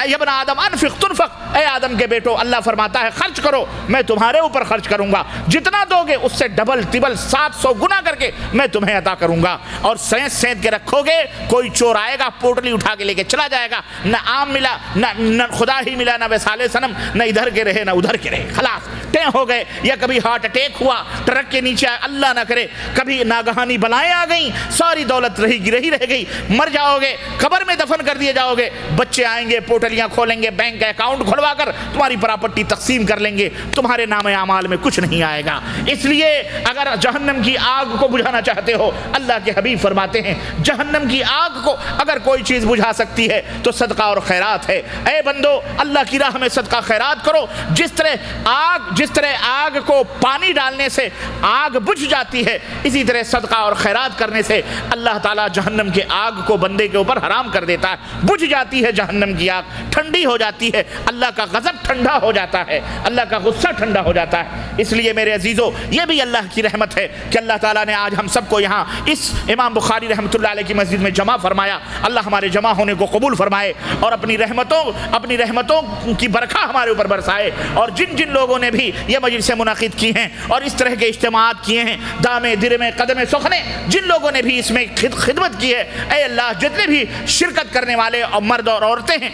اے ابن آدم انفق تنفق، اے آدم کے بیٹو اللہ فرماتا ہے خرچ کرو میں تمہارے اوپر خرچ کروں گا، جتنا دو گے اس سے ڈبل ٹبل 700 گنا کر کے میں تمہیں عطا کروں گا، اور سینت کے رکھو گے، کوئی چور آئے گا پوٹلی اٹھا کے لے کے چلا جائے گا، نہ آم ملا نہ خدا ہی ملا نہ وصال صنم، نہ ادھر کے رہے نہ ادھر کے رہے، خلاص ٹیں ہو گئے، یا کبھی ہارٹ اٹیک ہوا ٹرک کے نیچے اللہ نہ کرے، کبھی ناگہانی بلائیں آ گئیں، ساری دولت رہ گئی، مر جاؤ گے، قبر میں دفن کر دیے جاؤ گے، بچے آئیں گے پوٹلیاں کھولیں گے، بینک اکاؤنٹ کھلوا کر تمہاری پراپرٹی تقسیم کر لیں گے، تمہارے نام اعمال میں کچھ نہیں آئے گا۔ اس لیے اگر جہنم کی آگ کو بجھانا چاہتے ہو، اللہ کے حبیب فرماتے ہیں جہنم کی آگ کو اگر کوئی چیز بجھا سکتی ہے تو صدقہ اور خیرات ہے۔ اے بندو اللہ کی راہ میں صدقہ خیرات کرو، جس طرح آگ کو پانی ڈالنے سے آگ بجھ جاتی ہے، اسی طرح صدقہ اور خیرات کرنے سے اللہ تعالیٰ جہنم کے آگ کو بندے کے اوپر حرام کر دیتا ہے، بجھ جاتی ہے جہنم کی آگ، ٹھنڈی ہو جاتی ہے، اللہ کا غضب ٹھنڈا ہو جاتا ہے، اللہ کا غصہ ٹھنڈا ہو جاتا ہے۔ اس لیے میرے عزیزو یہ بھی اللہ کی رحمت ہے کہ اللہ تعالیٰ نے آج ہم سب کو یہاں اس امام بخاری رحمۃ اللہ علیہ کی مسجد میں جمع فرمایا۔ اللہ ہمارے جمع ہونے کو قبول فرمائے اور اپنی رحمتوں کی برکھا ہمارے اوپر برسائے، اور جن لوگوں نے بھی یہ مجلسیں منعقد کی ہیں اور اس طرح کے اجتماعات کیے ہیں، دامے درمے قدم سخنے، جن لوگوں نے بھی اس میں خدمت کی ہے، اے اللہ جتنے بھی شرکت کرنے والے اور مرد اور عورتیں ہیں،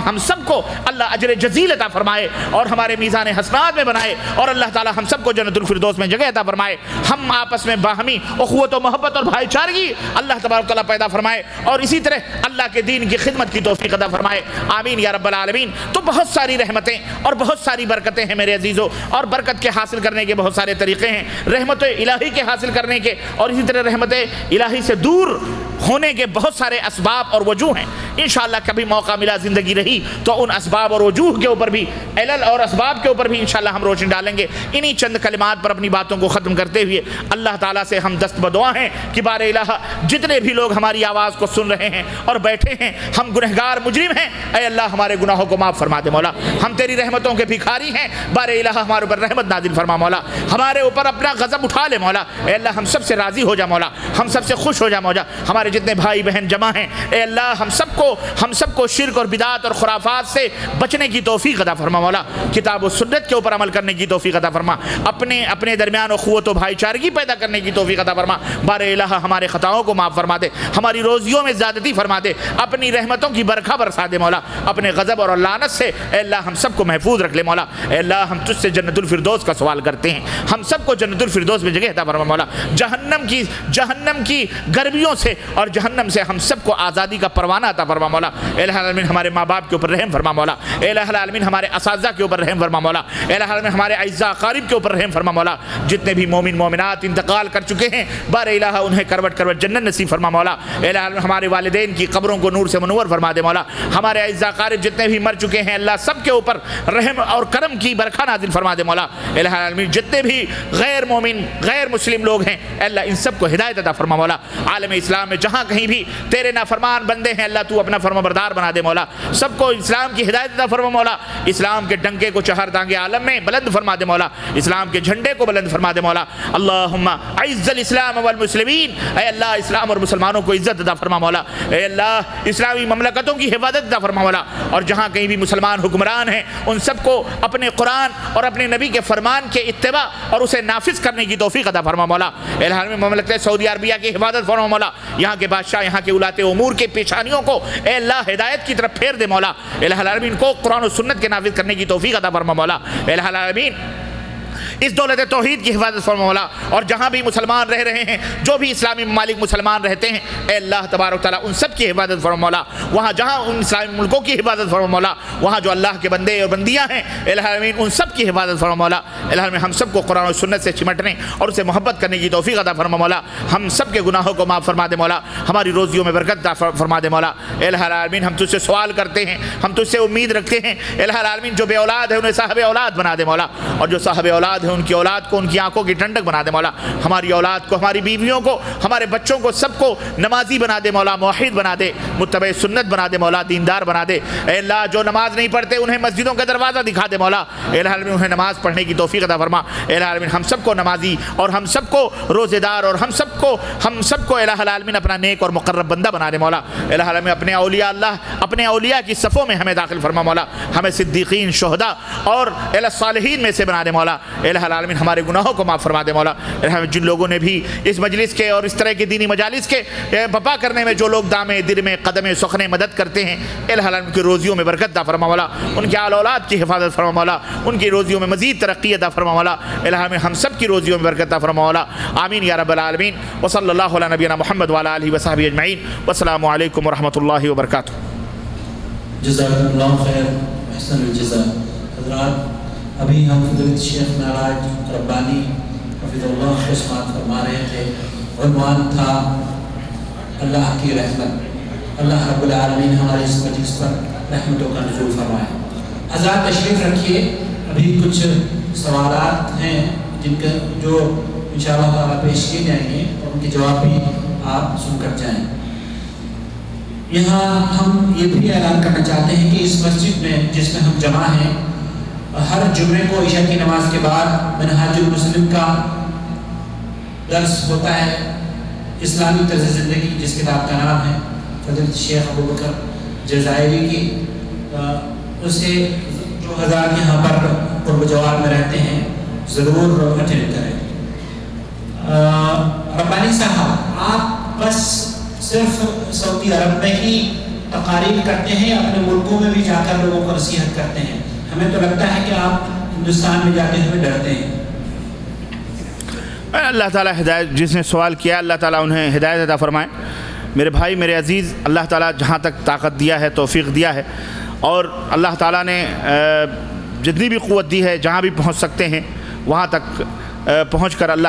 ہم سب کو اللہ اجر جزیل عطا فرمائے اور ہمارے میزان حسنات میں بنائے، اور اللہ تعالی ہم سب کو جنت الفردوس میں جگہ عطا فرمائے۔ ہم آپس میں باہمی اخوت و محبت اور بھائی چارگی اللہ تبارک تعالیٰ پیدا فرمائے، اور اسی طرح اللہ کے دین کی خدمت کی توفیق عطا فرمائے، آمین یا رب العالمین۔ تو بہت ساری رحمتیں اور بہت ساری برکتیں ہیں میرے عزیزو، اور برکت کے حاصل کرنے کے بہت سارے طریقے ہیں، رحمت الہی کے حاصل کرنے کے، اور اسی طرح رحمت الہی سے دور ہونے کے بہت سارے اسباب اور وجوہ ہیں۔ انشاءاللہ کبھی موقع ملا زندگی رہی تو ان اسباب اور وجوہ کے اوپر بھی، علل اور اسباب کے اوپر بھی انشاءاللہ ہم روشنی ڈالیں گے۔ انہی چند کلمات پر اپنی باتوں کو ختم کرتے ہوئے اللہ تعالیٰ سے ہم دست بدعا ہیں کہ بار الہ جتنے بھی لوگ ہماری آواز کو سن رہے ہیں اور بیٹھے ہیں، ہم گنہگار مجرم ہیں، اے اللہ ہمارے گناہوں کو معاف فرما دے مولا، ہم تیری رحمتوں کے بھکاری ہیں، بار الہ ہمارے اوپر رحمت نازل فرما مولا، ہمارے اوپر اپنا غضب اٹھا لے مولا، اے اللہ ہم سب سے راضی ہو جا مولا، ہم سب سے خوش ہو جا مولا، ہمارے جتنے بھائی بہن جمع ہیں اے اللہ ہم سب کو شرک اور بدعات اور خرافات سے بچنے کی توفیق عطا فرما مولا، کتاب و سنت کے اوپر عمل کرنے کی توفیق عطا فرما، اپنے درمیان اخوت و بھائی چارگی پیدا کرنے کی توفیق عطا فرما، بار الہ ہمارے خطاؤں کو معاف فرما دے، ہماری روزیوں میں زیادتی فرما دے، اپنی رحمتوں کی برکھا برسا دے مولا، اپنے غضب اور لعنت سے اے اللہ ہم سب کو محفوظ رکھ لے مولا، اے اللہ ہم تجھ سے جنت الفردوس کا سوال کرتے ہیں، ہم سب کو جنت الفردوس میں جگہ عطا فرما مولا، جہنم کی گرمیوں سے اور جہنم سے ہم سب کو آزادی کا پروانہ عطا فرما مولا، اے الہ العالمین ہمارے ماں باپ کے اوپر رحم فرما مولا، اے الہ العالمین ہمارے اساتذہ کے اوپر رحم فرما مولا، اے الہ العالمین ہمارے اعزاء اقارب کے اوپر رحم فرما مولا، جتنے بھی مومن مومنات انتقال کر چکے ہیں بار الہ انہیں کروٹ کروٹ جنت نصیب فرما مولا، اے الہ العالمین ہمارے والدین کی قبروں کو نور سے منور فرما دے مولا، ہمارے اعزاء اقارب جتنے بھی مر چکے ہیں اللہ سب کے اوپر رحم اور کرم کی برکھا نازل فرما دے مولا، اے الہ العالمین جتنے بھی غیر مومن غیر مسلم لوگ ہیں اے اللہ ان سب کو ہدایت عطا فرما مولا، عالم اسلام میں جہاں کہیں بھی تیرے نافرمان بندے ہیں اللہ تو اپنا فرما بردار بنا دے مولا، سب کو اسلام کی ہدایت عطا فرما مولا، اسلام کے ڈنکے کو چہار دانگے عالم میں بلند فرما دے مولا، اسلام کے جھنڈے کو بلند فرما دے مولا، اللہم اعز الاسلام والمسلمین، اے اللہ اسلام اور مسلمانوں کو عزت عطا فرما مولا، اے اللہ اسلامی مملکتوں کی حفاظت عطا فرما مولا، اور جہاں کہیں بھی مسلمان حکمران ہیں ان سب کو اپنے قرآن اور اپنے نبی کے فرمان کے اتباع اور اسے نافذ کرنے کی توفیق عطا فرما مولا، اے اللہ مملکت سعودی عربیہ کی حفاظت فرما مولا، یہاں کے بادشاہ یہاں کے ولاۃ امور کے پیشانیوں کو اے اللہ ہدایت کی طرف پھیر دے مولا، اے الہ العالمین کو قرآن و سنت کے نافذ کرنے کی توفیق عطا فرما مولا، اے الہ العالمین اس دولت توحید کی حفاظت فرما مولا، اور جہاں بھی مسلمان رہ رہے ہیں جو بھی اسلامی ممالک مسلمان رہتے ہیں اے اللہ تبارک تعالیٰ ان سب کی حفاظت فرما مولا، وہاں جہاں ان اسلامی ملکوں کی حفاظت فرما مولا، وہاں جو اللہ کے بندے اور بندیاں ہیں اے الہ العالمین ان سب کی حفاظت فرما مولا، اے الہ العالمین ہم سب کو قرآن و سنت سے چمٹنے اور اسے محبت کرنے کی توفیق عطا فرما مولا، ہم سب کے گناہوں کو معاف فرما دے مولا، ہماری روزیوں میں برکت عطا فرما دے مولا، اے الہ العالمین ہم تجھ سے سوال کرتے ہیں، ہم تجھ سے امید رکھتے ہیں، اے الہ العالمین جو بے اولاد ہے انہیں صاحب اولاد بنا دے مولا، اور جو صاحب اولاد ہے ان کی اولاد کو ان کی آنکھوں کی ٹھنڈک بنا دے مولا. ہماری اولاد کو, ہماری بیویوں کو, ہمارے بچوں کو, سب کو نمازی بنا دے مولا, موحد بنا دے, متبع سنت بنا دے مولا, دیندار بنا دے. اے اللہ جو نماز نہیں پڑھتے انہیں مسجدوں کا دروازہ دکھا دے مولا. اے الہ العالمین انہیں نماز پڑھنے کی توفیق عطا فرما. اے الہ العالمین ہم سب کو نمازی اور ہم سب کو روزے دار اور ہم سب کو الہ العالمین اپنا نیک اور مقرب بندہ بنا دے مولا. الہ العالمین اپنے اولیاء, اللہ اپنے اولیاء کی صفوں میں ہمیں داخل فرما مولا. ہمیں صدیقین, شہداء اور صالحین میں سے بنا دے مولا. الہ العالمین ہمارے گناہوں کو معاف فرما دے مولا. جن لوگوں نے بھی اس مجلس کے اور اس طرح کے دینی مجالس کے بپا کرنے میں جو لوگ دامے درمے قدمے سخنے مدد کرتے ہیں, الہ العالمین کی روزیوں میں برکت عطا فرما مولا. ان کے آل اولاد کی حفاظت فرما مولا. ان کی روزیوں میں مزید ترقی عطا فرما مولا. الہ العالمین ہم سب کی روزیوں میں برکت عطا فرما مولا. آمین یا رب العالمین. وصلی اللہ علی نبینا محمد وعلی آلہ وصحبہ اجمعین. والسلام علیکم ورحمۃ اللہ وبرکاتہ. جزاکم اللہ خیر, احسن الجزا. حضرات ابھی ہم فضیلت شیخ معراج ربانی حفظ اللہ کو سماعت فرما رہے تھے. عنوان تھا اللہ کی رحمت. اللہ رب العالمین ہمارے اس مجلس پر رحمتوں کا نزول فرمائے. حضرات تشریف رکھیے, ابھی کچھ سوالات ہیں جن کا جو انشاءاللہ تعالیٰ پیش کیے جائیں گے اور ان کے جواب بھی آپ سن کر جائیں. یہاں ہم یہ بھی اعلان کرنا چاہتے ہیں کہ اس مسجد میں جس میں ہم جمع ہیں, ہر جمعے کو عشاء کی نماز کے بعد منہاج المسلم کا درس ہوتا ہے, اسلامی طرز زندگی, جس کتاب کا نام ہے فضیلت شیخ ابوبکر جزائری کی. اسے جو حضرات یہاں پر قرب جوار میں رہتے ہیں ضرور اٹینڈ کریں. ربانی صاحب, آپ بس صرف سعودی عرب میں ہی تقاریر کرتے ہیں یا اپنے ملکوں میں بھی جا کر لوگوں کو نصیحت کرتے ہیں؟ ہمیں تو لگتا ہے کہ آپ ہندوستان میں جاتے ہوئے ڈرتے ہیں. اللہ تعالیٰ ہدایت, جس نے سوال کیا اللہ تعالیٰ انہیں ہدایت عطا فرمائے. میرے بھائی, میرے عزیز, اللہ تعالیٰ جہاں تک طاقت دیا ہے, توفیق دیا ہے, اور اللہ تعالیٰ نے جتنی بھی قوت دی ہے, جہاں بھی پہنچ سکتے ہیں وہاں تک پہنچ کر اللہ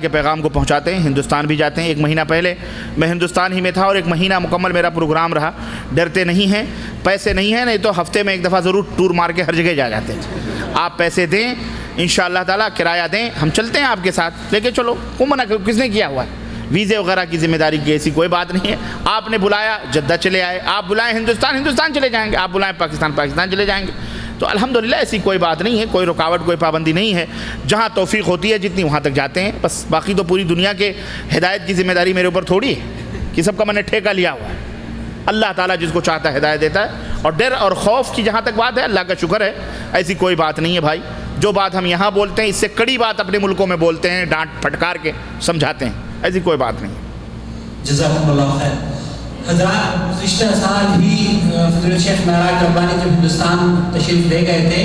کے پیغام کو پہنچاتے ہیں. ہندوستان بھی جاتے ہیں. 1 مہینہ پہلے میں ہندوستان ہی میں تھا اور 1 مہینہ مکمل میرا پروگرام رہا. ڈرتے نہیں ہیں, پیسے نہیں ہیں, نہیں تو ہفتے میں 1 دفعہ ضرور ٹور مار کے ہر جگہ جا جاتے ہیں. آپ پیسے دیں انشاءاللہ تعالیٰ, کرایہ دیں, ہم چلتے ہیں آپ کے ساتھ, لے کے چلو. کون منع, کس نے کیا ہوا ہے؟ ویزے وغیرہ کی ذمہ داری کی ایسی کوئی بات نہیں ہے. آپ نے بلایا جدہ چلے آئے, آپ بلائیں ہندوستان چلے جائیں گے, آپ بلائیں پاکستان چلے جائیں گے. تو الحمدللہ ایسی کوئی بات نہیں ہے, کوئی رکاوٹ, کوئی پابندی نہیں ہے. جہاں توفیق ہوتی ہے جتنی وہاں تک جاتے ہیں بس. باقی تو پوری دنیا کے ہدایت کی ذمہ داری میرے اوپر تھوڑی ہے کہ سب کا میں نے ٹھیکہ لیا ہوا ہے. اللہ تعالیٰ جس کو چاہتا ہے ہدایت دیتا ہے. اور ڈر اور خوف کی جہاں تک بات ہے, اللہ کا شکر ہے ایسی کوئی بات نہیں ہے بھائی. جو بات ہم یہاں بولتے ہیں اس سے کڑی بات اپنے ملکوں میں بولتے ہیں, ڈانٹ پھٹکار کے سمجھاتے ہیں. ایسی کوئی بات نہیں. جزاکم اللہ خیر. حضرات گزشتہ سال ہی فضیلت شیخ معراج ربانی جب ہندوستان تشریف لے گئے تھے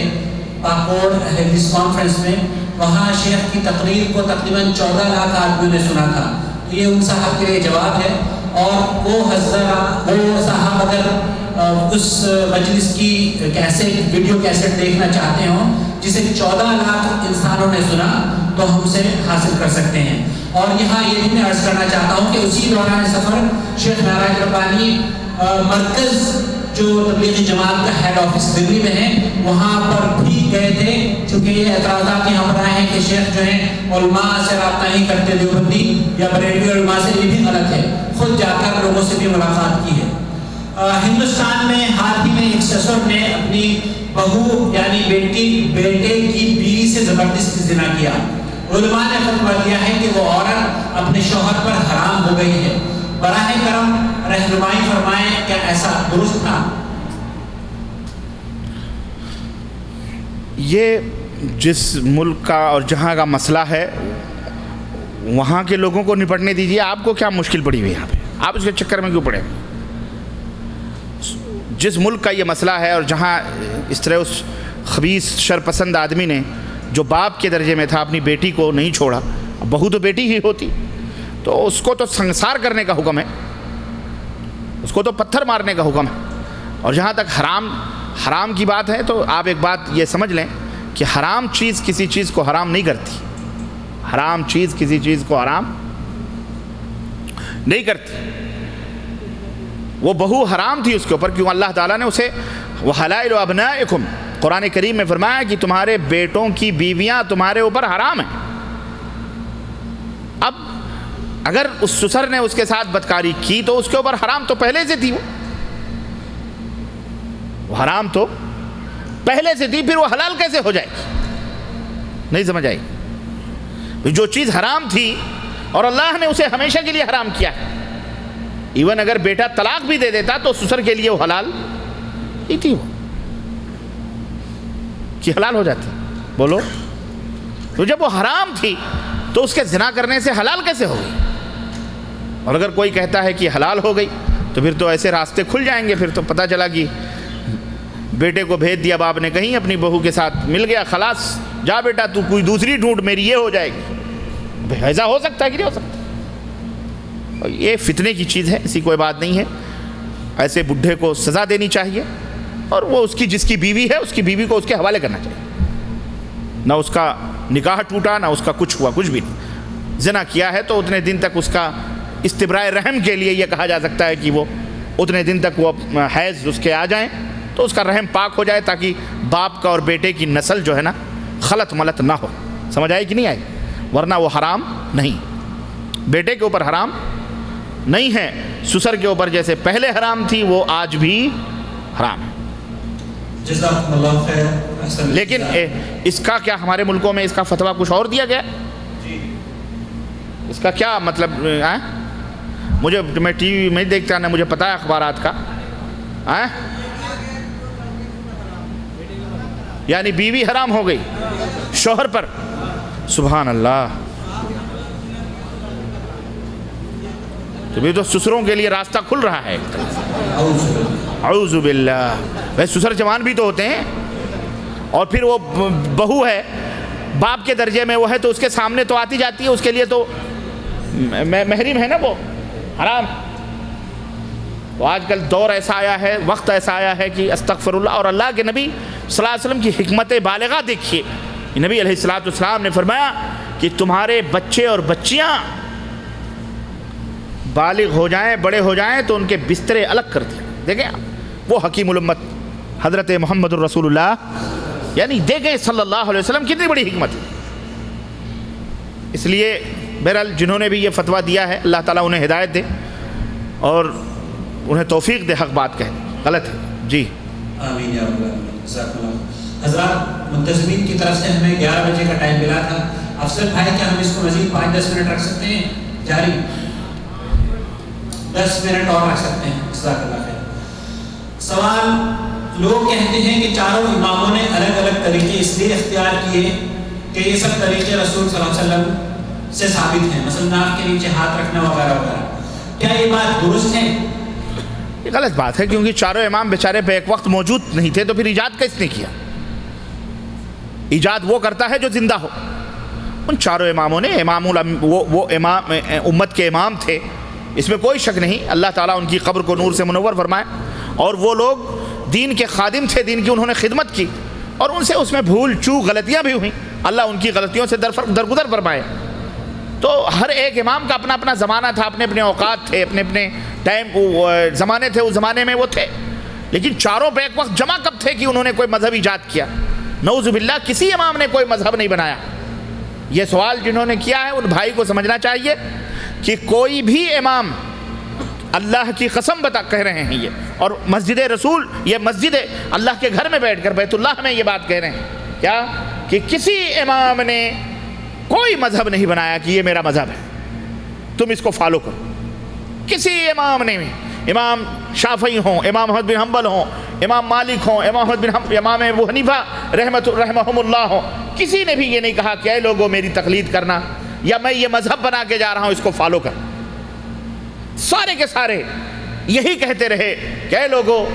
پاکوڑ ہیلتھ کانفرنس میں, وہاں شیخ کی تقریر کو تقریباً 14 لاکھ آدمیوں نے سنا تھا. تو یہ ان صاحب کے لیے جواب ہے. اور وہ صاحب اگر اس مجلس کی کیسٹ, ویڈیو کیسٹ دیکھنا چاہتے ہوں جسے 14 لاکھ انسانوں نے سنا, تو ہم اسے حاصل کر سکتے ہیں. اور یہاں یہ بھی میں عرض کرنا چاہتا ہوں کہ اسی دوران سفر شیخ معراج ربانی مرکز جو تبلیغی جماعت کا ہیڈ آفس دلی میں ہے وہاں پر بھی گئے تھے. چونکہ یہ اعتراضات یہاں پر آئے ہیں کہ شیخ جو ہیں علماء سے رابطہ نہیں کرتے دیوبندی یا بریلوی علماء سے, یہ بھی غلط ہے. خود جا کر لوگوں سے بھی ملاقات کی ہے. ہندوستان میں حال ہی میں ایک سسر نے اپنی بہو یعنی بیٹے کی بیوی سے زبردستی زنا کیا. علماء نے فتویٰ دیا ہے کہ وہ عورت اپنے شوہر پر حرام ہو گئی ہے. براہ کرم رہنمائی فرمائیں, کیا ایسا درست تھا؟ یہ جس ملک کا اور جہاں کا مسئلہ ہے وہاں کے لوگوں کو نپٹنے دیجیے. آپ کو کیا مشکل پڑی ہوئی یہاں پہ, آپ اس کے چکر میں کیوں پڑے؟ جس ملک کا یہ مسئلہ ہے اور جہاں اس طرح اس خبیث شرپسند آدمی نے جو باپ کے درجے میں تھا اپنی بیٹی کو نہیں چھوڑا, بہو تو بیٹی ہی ہوتی, تو اس کو تو سنسار کرنے کا حکم ہے, اس کو تو پتھر مارنے کا حکم ہے. اور جہاں تک حرام کی بات ہے تو آپ ایک بات یہ سمجھ لیں کہ حرام چیز کسی چیز کو حرام نہیں کرتی. حرام چیز کسی چیز کو حرام نہیں کرتی. وہ بہو حرام تھی اس کے اوپر, کیوں اللہ تعالیٰ نے اسے وَحَلَائِلُ أَبْنَائِكُمْ قرآن کریم میں فرمایا کہ تمہارے بیٹوں کی بیویاں تمہارے اوپر حرام ہیں۔ اب اگر اس سسر نے اس کے ساتھ بدکاری کی تو اس کے اوپر حرام تو پہلے سے تھی، وہ حرام تو پہلے سے تھی، پھر وہ حلال کیسے ہو جائے گی؟ نہیں سمجھ آئی؟ جو چیز حرام تھی اور اللہ نے اسے ہمیشہ کے لیے حرام کیا ہے، ایون اگر بیٹا طلاق بھی دے دیتا تو سسر کے لیے وہ حلال ہی تھی، وہ کہ حلال ہو جاتی۔ بولو، تو جب وہ حرام تھی تو اس کے زنا کرنے سے حلال کیسے ہو گئی؟ اور اگر کوئی کہتا ہے کہ حلال ہو گئی تو پھر تو ایسے راستے کھل جائیں گے، پھر تو پتہ چلا کہ بیٹے کو بھیج دیا باپ نے کہیں، اپنی بہو کے ساتھ مل گیا، خلاص جا بیٹا تو کوئی دوسری ڈھونڈ، میری یہ ہو جائے گی۔ ایسا ہو سکتا ہے کہ نہیں ہو سکتا؟ یہ فتنے کی چیز ہے، ایسی کوئی بات نہیں ہے۔ ایسے بڈھے کو سزا دینی چاہیے، اور وہ اس کی جس کی بیوی ہے اس کی بیوی کو اس کے حوالے کرنا چاہیے۔ نہ اس کا نکاح ٹوٹا، نہ اس کا کچھ ہوا، کچھ بھی نہیں۔ زنا کیا ہے تو اتنے دن تک اس کا استبراء رحم کے لیے یہ کہا جا سکتا ہے کہ وہ اتنے دن تک وہ حیض اس کے آ جائیں تو اس کا رحم پاک ہو جائے، تاکہ باپ کا اور بیٹے کی نسل جو ہے نا خلط ملط نہ ہو۔ سمجھ آئی کہ نہیں آئی؟ ورنہ وہ حرام نہیں، بیٹے کے اوپر حرام نہیں ہے، سسر کے اوپر جیسے پہلے حرام تھی وہ آج بھی حرام ہے۔ جزاکم اللہ خیر۔ لیکن اس کا کیا ہمارے ملکوں میں اس کا فتویٰ کچھ اور دیا گیا؟ اس کا کیا مطلب ہے؟ مجھے میں ٹی وی میں دیکھتا نہ مجھے پتا ہے اخبارات کا، یعنی بیوی حرام ہو گئی شوہر پر، سبحان اللہ۔ تو بھی تو سسروں کے لیے راستہ کھل رہا ہے ایک طرح، اعوذ باللہ۔ ویسے سسر جوان بھی تو ہوتے ہیں، اور پھر وہ بہو ہے باپ کے درجے میں وہ ہے تو اس کے سامنے تو آتی جاتی ہے، اس کے لیے تو محرم ہے نا وہ، حرام۔ تو آج کل دور ایسا آیا ہے، وقت ایسا آیا ہے کہ استغفر اللہ، اور اللہ کے نبی صلی اللہ علیہ وسلم کی حکمت بالغہ دیکھیے۔ نبی علیہ السلام نے فرمایا کہ تمہارے بچے اور بچیاں بالغ ہو جائیں، بڑے ہو جائیں تو ان کے بسترے الگ کر دیں۔ دیکھیں وہ حکیم الامت حضرت محمد الرسول اللہ، یعنی دیکھیں صلی اللہ علیہ وسلم کتنی بڑی حکمت ہے۔ اس لیے بہرحال جنہوں نے بھی یہ فتویٰ دیا ہے اللہ تعالیٰ انہیں ہدایت دے اور انہیں توفیق دے، حق بات کہیں، غلط ہے۔ جی آمین یا رب العالمین، جزاک اللہ۔ حضرات منتظمین کی طرف سے ہمیں 11 بجے کا ٹائم ملا تھا۔ افضل بھائی کیا ہم اس کو مزید 5-10 منٹ رکھ سکتے ہیں جاری؟ 10 منٹ اور رکھ سکتے ہیں، جزاک اللہ خیر۔ سوال، لوگ کہتے ہیں کہ چاروں اماموں نے الگ الگ طریقے اس لیے اختیار کیے کہ یہ سب طریقے رسول صلی اللہ علیہ وسلم سے ثابت ہیں، مثلا ناک کے نیچے ہاتھ رکھنا وغیرہ وغیرہ، کیا یہ بات درست ہے؟ یہ غلط بات ہے، کیونکہ چاروں امام بیچارے پہ ایک وقت موجود نہیں تھے، تو پھر ایجاد کس نے کیا؟ ایجاد وہ کرتا ہے جو زندہ ہو۔ ان چاروں اماموں نے وہ امام امت کے امام تھے، اس میں کوئی شک نہیں، اللہ تعالیٰ ان کی قبر کو نور سے منور فرمائے، اور وہ لوگ دین کے خادم تھے، دین کی انہوں نے خدمت کی، اور ان سے اس میں بھول چوک غلطیاں بھی ہوئیں، اللہ ان کی غلطیوں سے درگزر فرمائے۔ تو ہر ایک امام کا اپنا اپنا زمانہ تھا، اپنے اپنے اوقات تھے، اپنے اپنے ٹائم زمانے تھے، اس زمانے میں وہ تھے، لیکن چاروں پہ ایک وقت جمع کب تھے کہ انہوں نے کوئی مذہب ایجاد کیا؟ نعوذ باللہ، کسی امام نے کوئی مذہب نہیں بنایا۔ یہ سوال جنہوں نے کیا ہے ان بھائی کو سمجھنا چاہیے کہ کوئی بھی امام، اللہ کی قسم کہہ رہے ہیں یہ، اور مسجد رسول، یہ مسجد اللہ کے گھر میں بیٹھ کر بیت اللہ میں یہ بات کہہ رہے ہیں، کیا کہ کسی امام نے کوئی مذہب نہیں بنایا کہ یہ میرا مذہب ہے، تم اس کو فالو کرو۔ کسی امام نے، امام شافعی ہوں، امام احمد بن حنبل ہوں، امام مالک ہوں، امام ابو حنیفہ رحمہم اللہ ہوں، کسی نے بھی یہ نہیں کہا کہ اے لوگوں میری تقلید کرنا، یا میں یہ مذہب بنا کے جا رہا ہوں اس کو فالو کر۔ سارے کے سارے یہی کہتے رہے کہ اے لوگوں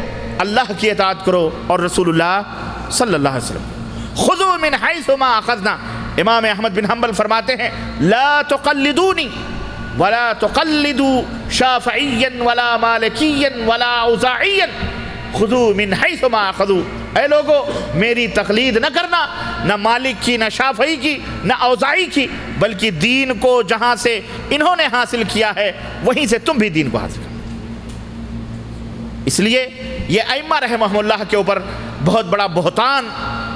اللہ کی اطاعت کرو اور رسول اللہ صلی اللہ علیہ وسلم۔ خذوا من حیث ما اخذنا، امام احمد بن حنبل فرماتے ہیں لا تقلدونی ولا تقلدوا شافعیا ولا مالکیا ولا اوزاعیا، خذوا من حیث ما اخذوا، اے لوگو میری تقلید نہ کرنا، نہ مالک کی، نہ شافعی کی، نہ اوزاعی کی، بلکہ دین کو جہاں سے انہوں نے حاصل کیا ہے وہیں سے تم بھی دین کو حاصل کرو۔ اس لیے یہ ائمہ رحمہم اللہ کے اوپر بہت بڑا بہتان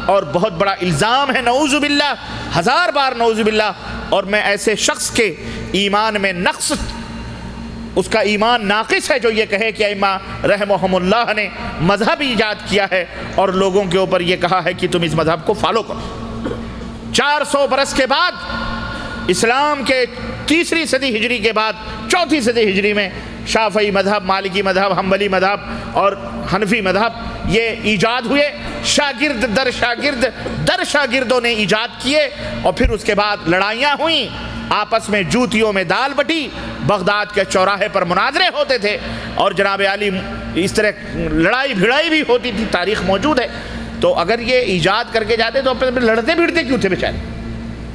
اور بہت بڑا الزام ہے، نعوذ باللہ، 1000 بار نعوذ باللہ. اور میں ایسے شخص کے ایمان میں نقص، اس کا ایمان ناقص ہے جو یہ کہے کہ ائمہ رحمہم اللہ نے مذہب ایجاد کیا ہے اور لوگوں کے اوپر یہ کہا ہے کہ تم اس مذہب کو فالو کرو. 400 برس کے بعد، اسلام کے 3 صدی ہجری کے بعد 4 صدی ہجری میں شافعی مذہب، مالکی مذہب، حنبلی مذہب اور حنفی مذہب یہ ایجاد ہوئے. شاگرد در شاگردوں نے ایجاد کیے اور پھر اس کے بعد لڑائیاں ہوئیں، آپس میں جوتیوں میں دال بٹی، بغداد کے چوراہے پر مناظرے ہوتے تھے اور جناب علی اس طرح لڑائی بھڑائی بھی ہوتی تھی، تاریخ موجود ہے. تو اگر یہ ایجاد کر کے جاتے تو اپنے لڑتے بھیڑتے کیوں تھے بیچارے؟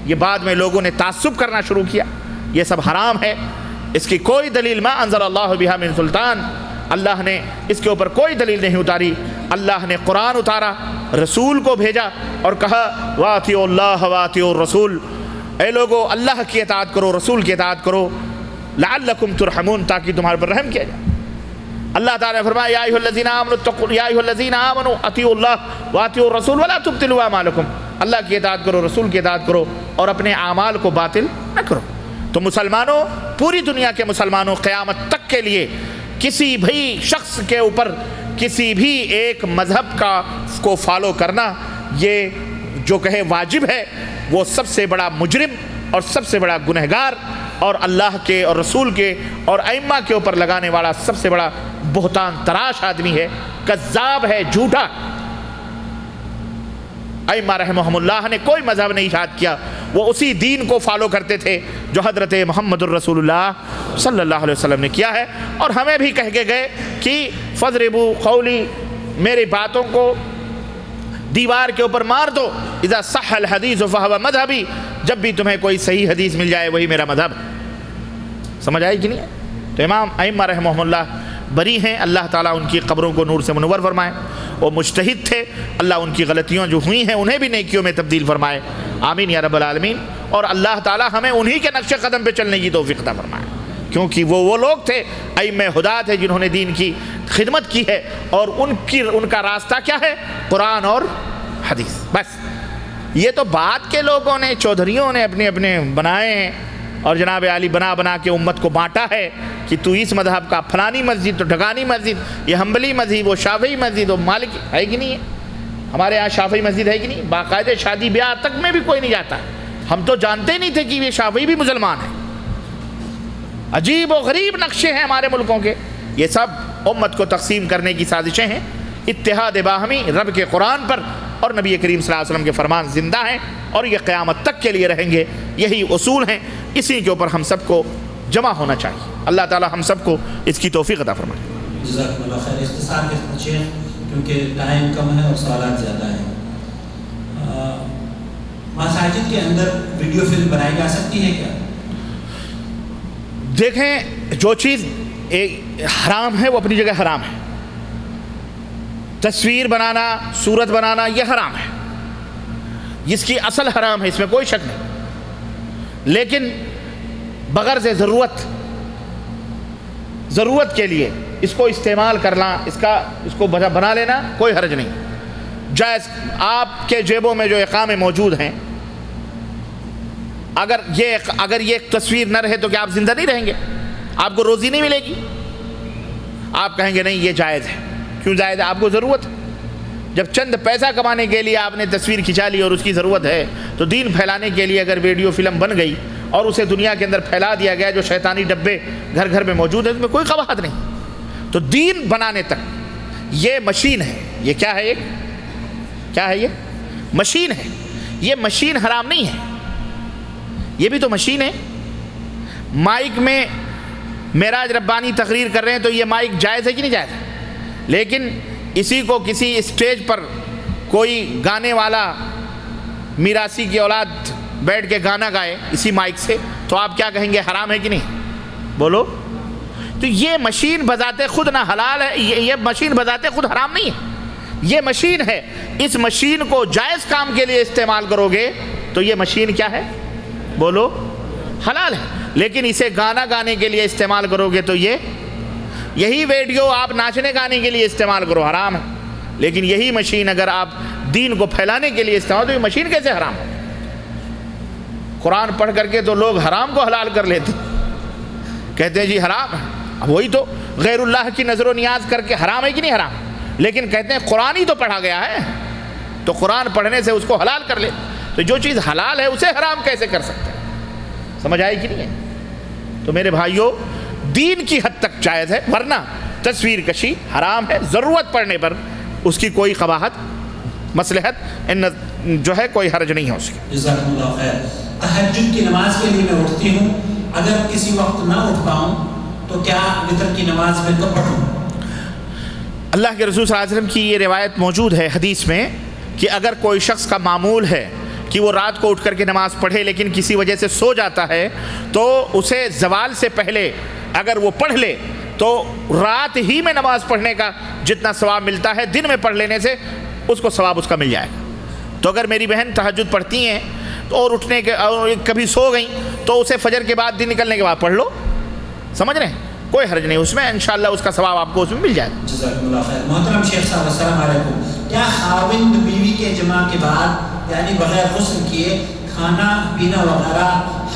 یہ بعد میں لوگوں نے تعصب کرنا شروع کیا. یہ سب حرام ہے، اس کی کوئی دلیل ما انزل اللہ بہا من سلطان، اللہ نے اس کے اوپر کوئی دلیل نہیں اتاری. اللہ نے قرآن اتارا، رسول کو بھیجا اور کہا وَأَطِيعُوا اللَّهَ وَأَطِيعُوا الرَّسُولَ، اے لوگو اللہ کی اطاعت کرو، رسول کی اطاعت کرو، لعلکم ترحمون، تاکہ تمہارے پر رحم کیا جائے. اللہ تعالیٰ نے فرمایا یا ایھا الذین آمنوا اطیعوا اللہ واطیعوا الرسول ولا تبطلوا اعمالکم، اللہ کی اطاعت کرو، رسول کی اطاعت کرو اور اپنے اعمال کو باطل نہ کرو. تو مسلمانوں، پوری دنیا کے مسلمانوں، قیامت تک کے لیے کسی بھی شخص کے اوپر کسی بھی ایک مذہب کو فالو کرنا، یہ جو کہے واجب ہے، وہ سب سے بڑا مجرم اور سب سے بڑا گنہگار اور اللہ کے اور رسول کے اور ائمہ کے اوپر لگانے والا سب سے بڑا بہتان تراش آدمی ہے، کذاب ہے، جھوٹا. ائمہ رحمہم اللہ نے کوئی مذہب نہیں ایجاد کیا، وہ اسی دین کو فالو کرتے تھے جو حضرت محمد الرسول اللہ صلی اللہ علیہ وسلم نے کیا ہے. اور ہمیں بھی کہہ کے گئے کہ فضربوا قولی، میری باتوں کو دیوار کے اوپر مار دو، اذا صح الحدیث فہو مذہبی، جب بھی تمہیں کوئی صحیح حدیث مل جائے وہی میرا مذہب. سمجھ آئی کہ نہیں؟ تو امام ائمہ رحمہم اللہ بری ہیں، اللہ تعالیٰ ان کی قبروں کو نور سے منور فرمائے. وہ مجتہد تھے، اللہ ان کی غلطیوں جو ہوئی ہیں انہیں بھی نیکیوں میں تبدیل فرمائے، آمین یا رب العالمین. اور اللہ تعالیٰ ہمیں انہی کے نقش قدم پہ چلنے کی توفیق عطا فرمائے، کیونکہ وہ لوگ تھے ائمہ ہدیٰ تھے جنہوں نے دین کی خدمت کی ہے، اور ان کا راستہ کیا ہے؟ قرآن اور حدیث. بس یہ تو بعد کے لوگوں نے، چودھریوں نے اپنے بنائے ہیں اور جناب علی بنا کے امت کو بانٹا ہے کہ تو اس مذہب کا، فلانی مسجد تو ڈھکانی مسجد، یہ حنبلی مسجد، وہ شافعی مسجد، وہ مالکی. ہے کہ نہیں ہے؟ ہمارے یہاں شافعی مسجد ہے کہ نہیں؟ باقاعدہ شادی بیاہ تک میں بھی کوئی نہیں جاتا. ہم تو جانتے نہیں تھے کہ یہ شافعی بھی مسلمان ہیں. عجیب و غریب نقشے ہیں ہمارے ملکوں کے. یہ سب امت کو تقسیم کرنے کی سازشیں ہیں. اتحاد باہمی رب کے قرآن پر اور نبی کریم صلی اللہ علیہ وسلم کے فرمان زندہ ہیں اور یہ قیامت تک کے لیے رہیں گے. یہی اصول ہیں، اسی کے اوپر ہم سب کو جمع ہونا چاہیے. اللہ تعالی ہم سب کو اس کی توفیق عطا فرمائے. جزاکم اللہ خیر. اختصار کے پوچھیں کیونکہ ٹائم کم ہے اور سوالات زیادہ ہیں. مساجد کے اندر ویڈیو فلم بنائی جا سکتی ہے کیا؟ دیکھیں، جو چیز حرام ہے وہ اپنی جگہ حرام ہے. تصویر بنانا، صورت بنانا یہ حرام ہے، جس کی اصل حرام ہے، اس میں کوئی شک نہیں. لیکن بغیر سے ضرورت کے لیے اس کو استعمال کرنا، اس کو بنا لینا کوئی حرج نہیں، جائز. آپ کے جیبوں میں جو اقامے موجود ہیں، اگر یہ تصویر نہ رہے تو کیا آپ زندہ نہیں رہیں گے؟ آپ کو روزی نہیں ملے گی؟ آپ کہیں گے نہیں یہ جائز ہے. کیوں جائز ہے؟ آپ کو ضرورت ہے. جب چند پیسہ کمانے کے لیے آپ نے تصویر کھنچا لی اور اس کی ضرورت ہے، تو دین پھیلانے کے لیے اگر ویڈیو فلم بن گئی اور اسے دنیا کے اندر پھیلا دیا گیا، جو شیطانی ڈبے گھر گھر میں موجود ہیں، اس میں کوئی قباحت نہیں. تو دین بنانے تک یہ مشین ہے. یہ کیا ہے؟ کیا ہے؟ یہ مشین ہے. یہ مشین حرام نہیں ہے، یہ بھی تو مشین ہے. مائک میں معراج ربانی تقریر کر رہے ہیں تو یہ مائک جائز ہے کہ نہیں جائز ہے؟ لیکن اسی کو کسی اسٹیج پر کوئی گانے والا میراثی کی اولاد بیٹھ کے گانا گائے اسی مائک سے، تو آپ کیا کہیں گے؟ حرام ہے کہ نہیں؟ بولو. تو یہ مشین بذات خود نہ حلال ہے، یہ مشین بذات خود حرام نہیں ہے. یہ مشین ہے. اس مشین کو جائز کام کے لیے استعمال کرو گے تو یہ مشین کیا ہے؟ بولو. حلال ہے. لیکن اسے گانا گانے کے لیے استعمال کرو گے تو یہی ویڈیو آپ ناچنے گانے کے لیے استعمال کرو، حرام ہے. لیکن یہی مشین اگر آپ دین کو پھیلانے کے لیے استعمال تو یہ مشین کیسے حرام ہو؟ قرآن پڑھ کر کے تو لوگ حرام کو حلال کر لیتے، کہتے ہیں جی حرام ہے، اب وہی تو غیر اللہ کی نظر و نیاز کر کے حرام ہے کہ نہیں حرام، لیکن کہتے ہیں قرآن ہی تو پڑھا گیا ہے، تو قرآن پڑھنے سے اس کو حلال کر لے، تو جو چیز حلال ہے اسے حرام کیسے کر سکتے ہیں؟ سمجھ آئی کہ نہیں ہے؟ تو میرے بھائیوں، دین کی حد تک جائز ہے، ورنہ تصویر کشی حرام ہے، ضرورت پڑنے پر اس کی کوئی قباحت مصلحت جو ہے کوئی حرج نہیں ہے اس کی۔ جزاکم اللہ خیر۔ تہجد کی نماز کے لیے میں اٹھتی ہوں، اگر کسی وقت نہ اٹھ پاؤں تو کیا وتر کی نماز میں کب پڑھوں؟ اللہ کے رسول صلی اللہ علیہ وسلم کی یہ روایت موجود ہے حدیث میں کہ اگر کوئی شخص کا معمول ہے کہ وہ رات کو اٹھ کر کے نماز پڑھے لیکن کسی وجہ سے سو جاتا ہے تو اسے زوال سے پہلے اگر وہ پڑھ لے تو رات ہی میں نماز پڑھنے کا جتنا ثواب ملتا ہے دن میں پڑھ لینے سے اس کو ثواب اس کا مل جائے گا۔ تو اگر میری بہن تہجد پڑھتی ہیں اور اٹھنے کے اور کبھی سو گئیں تو اسے فجر کے بعد دن نکلنے کے بعد پڑھ لو، سمجھ رہے ہیں؟ کوئی حرج نہیں اس میں، انشاءاللہ اس کا ثواب آپ کو اس میں مل جائے گا۔ جزاکم اللہ خیر۔ محترم شیخ صاحب السلام علیکم، کیا خاوند بیوی کے جماع کے بعد یعنی بغیر غسل کیے کھانا پینا وغیرہ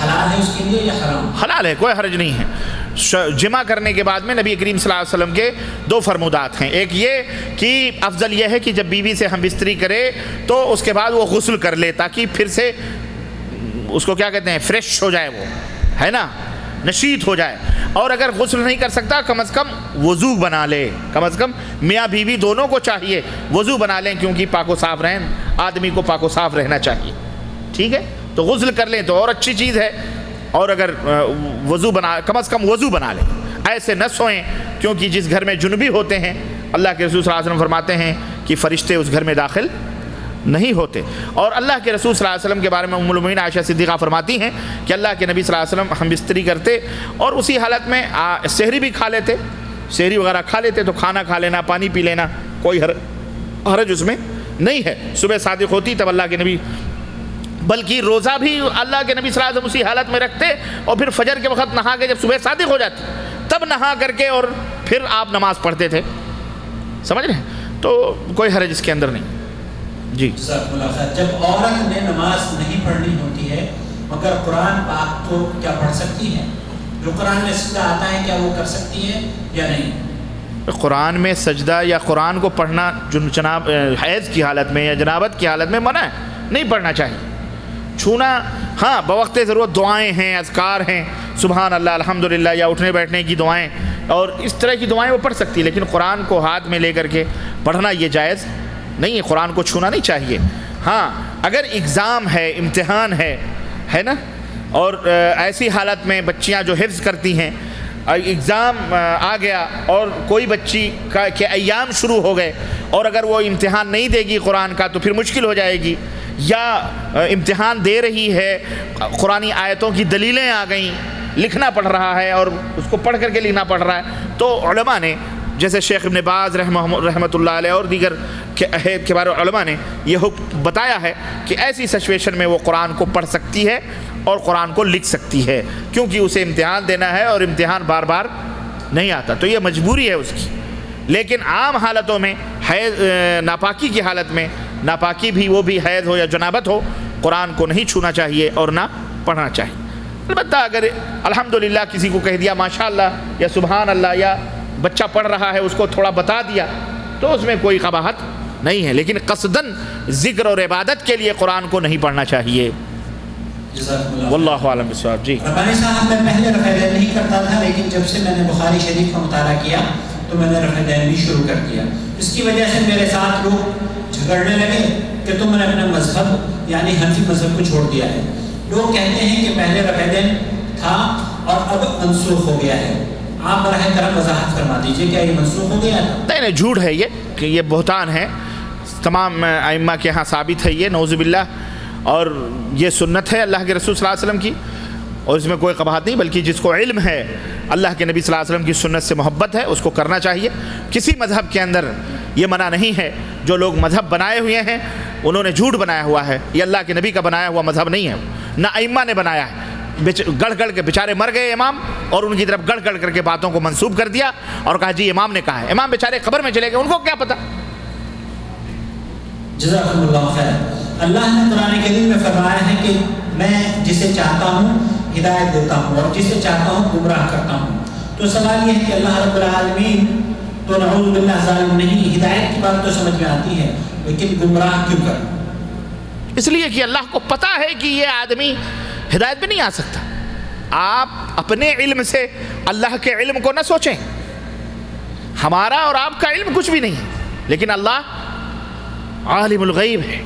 حلال ہے اس کے لیے یا حرام؟ حلال ہے، کوئی حرج نہیں ہے۔ جمع کرنے کے بعد میں نبی کریم صلی اللہ علیہ وسلم کے دو فرمودات ہیں، ایک یہ کہ افضل یہ ہے کہ جب بیوی سے ہم بستری کرے تو اس کے بعد وہ غسل کر لے تاکہ پھر سے اس کو کیا کہتے ہیں فریش ہو جائے، وہ ہے نا نشیط ہو جائے، اور اگر غسل نہیں کر سکتا کم از کم وضو بنا لے، کم از کم میاں بیوی دونوں کو چاہیے وضو بنا لیں، کیونکہ پاک و صاف رہیں، آدمی کو پاک و صاف رہنا چاہیے، ٹھیک ہے؟ تو غسل کر لیں تو اور اچھی چیز ہے، اور اگر وضو بنا کم از کم وضو بنا لیں، ایسے نہ سوئیں، کیونکہ جس گھر میں جنبی ہوتے ہیں اللہ کے رسول صلی اللہ علیہ وسلم فرماتے ہیں کہ فرشتے اس گھر میں داخل نہیں ہوتے۔ اور اللہ کے رسول صلی اللہ علیہ وسلم کے بارے میں ام المؤمنین عائشہ صدیقہ فرماتی ہیں کہ اللہ کے نبی صلی اللہ علیہ وسلم ہم بستری کرتے اور اسی حالت میں سحری بھی کھا لیتے، سحری وغیرہ کھا لیتے، تو کھانا کھا لینا، پانی پی لینا، کوئی حرج اس میں نہیں ہے۔ صبح صادق ہوتی تب اللہ کے نبی، بلکہ روزہ بھی اللہ کے نبی صلی اللہ علیہ وسلم اسی حالت میں رکھتے، اور پھر فجر کے وقت نہا کے جب صبح صادق ہو جاتی تب نہا کر کے اور پھر آپ نماز پڑھتے تھے، سمجھ رہے ہیں؟ تو کوئی حرج اس کے اندر نہیں۔ جی جزاکم اللہ خیر۔ جب عورت نے نماز نہیں پڑھنی ہوتی ہے مگر قرآن پاک تو کیا پڑھ سکتی ہے؟ جو قرآن میں سجدہ آتا ہے کیا وہ کر سکتی ہے یا نہیں؟ قرآن میں سجدہ یا قرآن کو پڑھنا جناب حیض کی حالت میں یا جنابت کی حالت میں منع ہے، نہیں پڑھنا چاہیے۔ چھونا ہاں بوقت ضرورت دعائیں ہیں، اذکار ہیں، سبحان اللہ الحمدللہ یا اٹھنے بیٹھنے کی دعائیں اور اس طرح کی دعائیں وہ پڑھ سکتی، لیکن قرآن کو ہاتھ میں لے کر کے پڑھنا یہ جائز نہیں ہے، قرآن کو چھونا نہیں چاہیے۔ ہاں اگر اگزام ہے، امتحان ہے نا، اور ایسی حالت میں بچیاں جو حفظ کرتی ہیں، اگزام آ گیا اور کوئی بچی کے ایام شروع ہو گئے اور اگر وہ امتحان نہیں دے گی قرآن کا تو پھر مشکل ہو جائے گی، یا امتحان دے رہی ہے قرآنی آیتوں کی دلیلیں آ گئیں، لکھنا پڑ رہا ہے اور اس کو پڑھ کر کے لکھنا پڑ رہا ہے، تو علماء نے جیسے شیخ ابن باز رحمۃ اللہ علیہ اور دیگر کے بارے علماء نے یہ حکم بتایا ہے کہ ایسی سچویشن میں وہ قرآن کو پڑھ سکتی ہے اور قرآن کو لکھ سکتی ہے، کیونکہ اسے امتحان دینا ہے اور امتحان بار بار نہیں آتا، تو یہ مجبوری ہے اس کی۔ لیکن عام حالتوں میں حیض ناپاکی کی حالت میں، ناپاکی بھی وہ بھی حیض ہو یا جنابت ہو، قرآن کو نہیں چھونا چاہیے اور نہ پڑھنا چاہیے۔ البتہ اگر الحمدللہ کسی کو کہہ دیا ماشاءاللہ یا سبحان اللہ، یا بچہ پڑھ رہا ہے اس کو تھوڑا بتا دیا تو اس میں کوئی قباحت نہیں ہے، لیکن قصداً ذکر اور عبادت کے لیے قرآن کو نہیں پڑھنا چاہیے۔ واللہ اعلم بالصواب۔ جی ربانی صاحب، میں پہلے رفع دین نہیں کرتا تھا، لیکن جب سے میں نے بخاری شریف کا مطالعہ کیا تو میں نے رفع دین بھی شروع کر دیا۔ اس کی وجہ سے میرے ساتھ لوگ جھگڑنے لگے کہ تم نے اپنا مذہب یعنی حنفی مذہب کو چھوڑ دیا ہے۔ لوگ کہتے ہیں کہ پہلے رفع دین تھا اور اب منسوخ ہو گیا ہے، آپ براہ کرم وضاحت فرما دیجئے، کیا یہ منسوخ ہو گیا ہے؟ نہیں، جھوٹ ہے یہ، کہ یہ بہتان ہے، تمام ائمہ کے ہاں ثابت ہے یہ، نعوذ باللہ، اور یہ سنت ہے اللہ کے رسول صلی اللہ علیہ وسلم کی، اور اس میں کوئی قباحت نہیں، بلکہ جس کو علم ہے اللہ کے نبی صلی اللہ علیہ وسلم کی سنت سے محبت ہے اس کو کرنا چاہیے۔ کسی مذہب کے اندر یہ منع نہیں ہے، جو لوگ مذہب بنائے ہوئے ہیں انہوں نے جھوٹ بنایا ہوا ہے، یہ اللہ کے نبی کا بنایا ہوا مذہب نہیں ہے، نہ ائمہ نے بنایا ہے۔ گڑھ گڑھ کے بیچارے مر گئے امام، اور ان کی طرف گڑھ گڑھ کر کے باتوں کو منسوب کر دیا اور کہا جی امام نے کہا ہے، امام بیچارے قبر میں چلے گئے، ان کو کیا پتہ، جزاکم اللہ خیر. اللہ نے قرآن کریم میں فرمایا ہے کہ میں جسے چاہتا ہوں ہدایت دیتا ہوں اور جسے چاہتا ہوں گمراہ کرتا ہوں. تو سوال یہ ہے کہ اللہ رب العالمین تو نعوذ باللہ ظالم نہیں، ہدایت کی بات تو سمجھ میں آتی ہے، لیکن گمراہ کیوں کر؟ اس لیے کہ اللہ کو پتا ہے کہ یہ آدمی ہدایت پہ نہیں آ سکتا. آپ اپنے علم سے اللہ کے علم کو نہ سوچیں. ہمارا اور آپ کا علم کچھ بھی نہیں ہے، لیکن اللہ عالم الغیب ہے،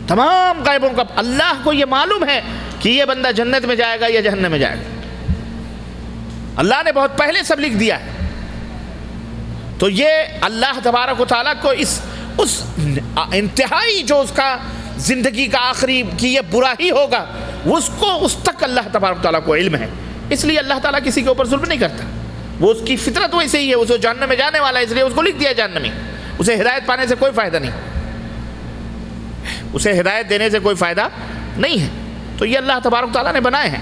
تمام غیبوں کا. اللہ کو یہ معلوم ہے کہ یہ بندہ جنت میں جائے گا یا جہنم میں جائے گا. اللہ نے بہت پہلے سب لکھ دیا ہے. تو یہ اللہ تبارک و تعالیٰ کو اس انتہائی جو اس کا زندگی کا آخری کہ یہ برا ہی ہوگا، اس تک اللہ تبارک و تعالیٰ کو علم ہے. اس لیے اللہ تعالیٰ کسی کے اوپر ظلم نہیں کرتا. وہ اس کی فطرت ویسے ہی ہے، اسے جہنم میں جانے والا ہے، اس لیے اس کو لکھ دیا جہنمی. اسے ہدایت پانے سے کوئی فائدہ نہیں، اسے ہدایت دینے سے کوئی فائدہ نہیں ہے. تو یہ اللہ تبارک و تعالیٰ نے بنائے ہیں.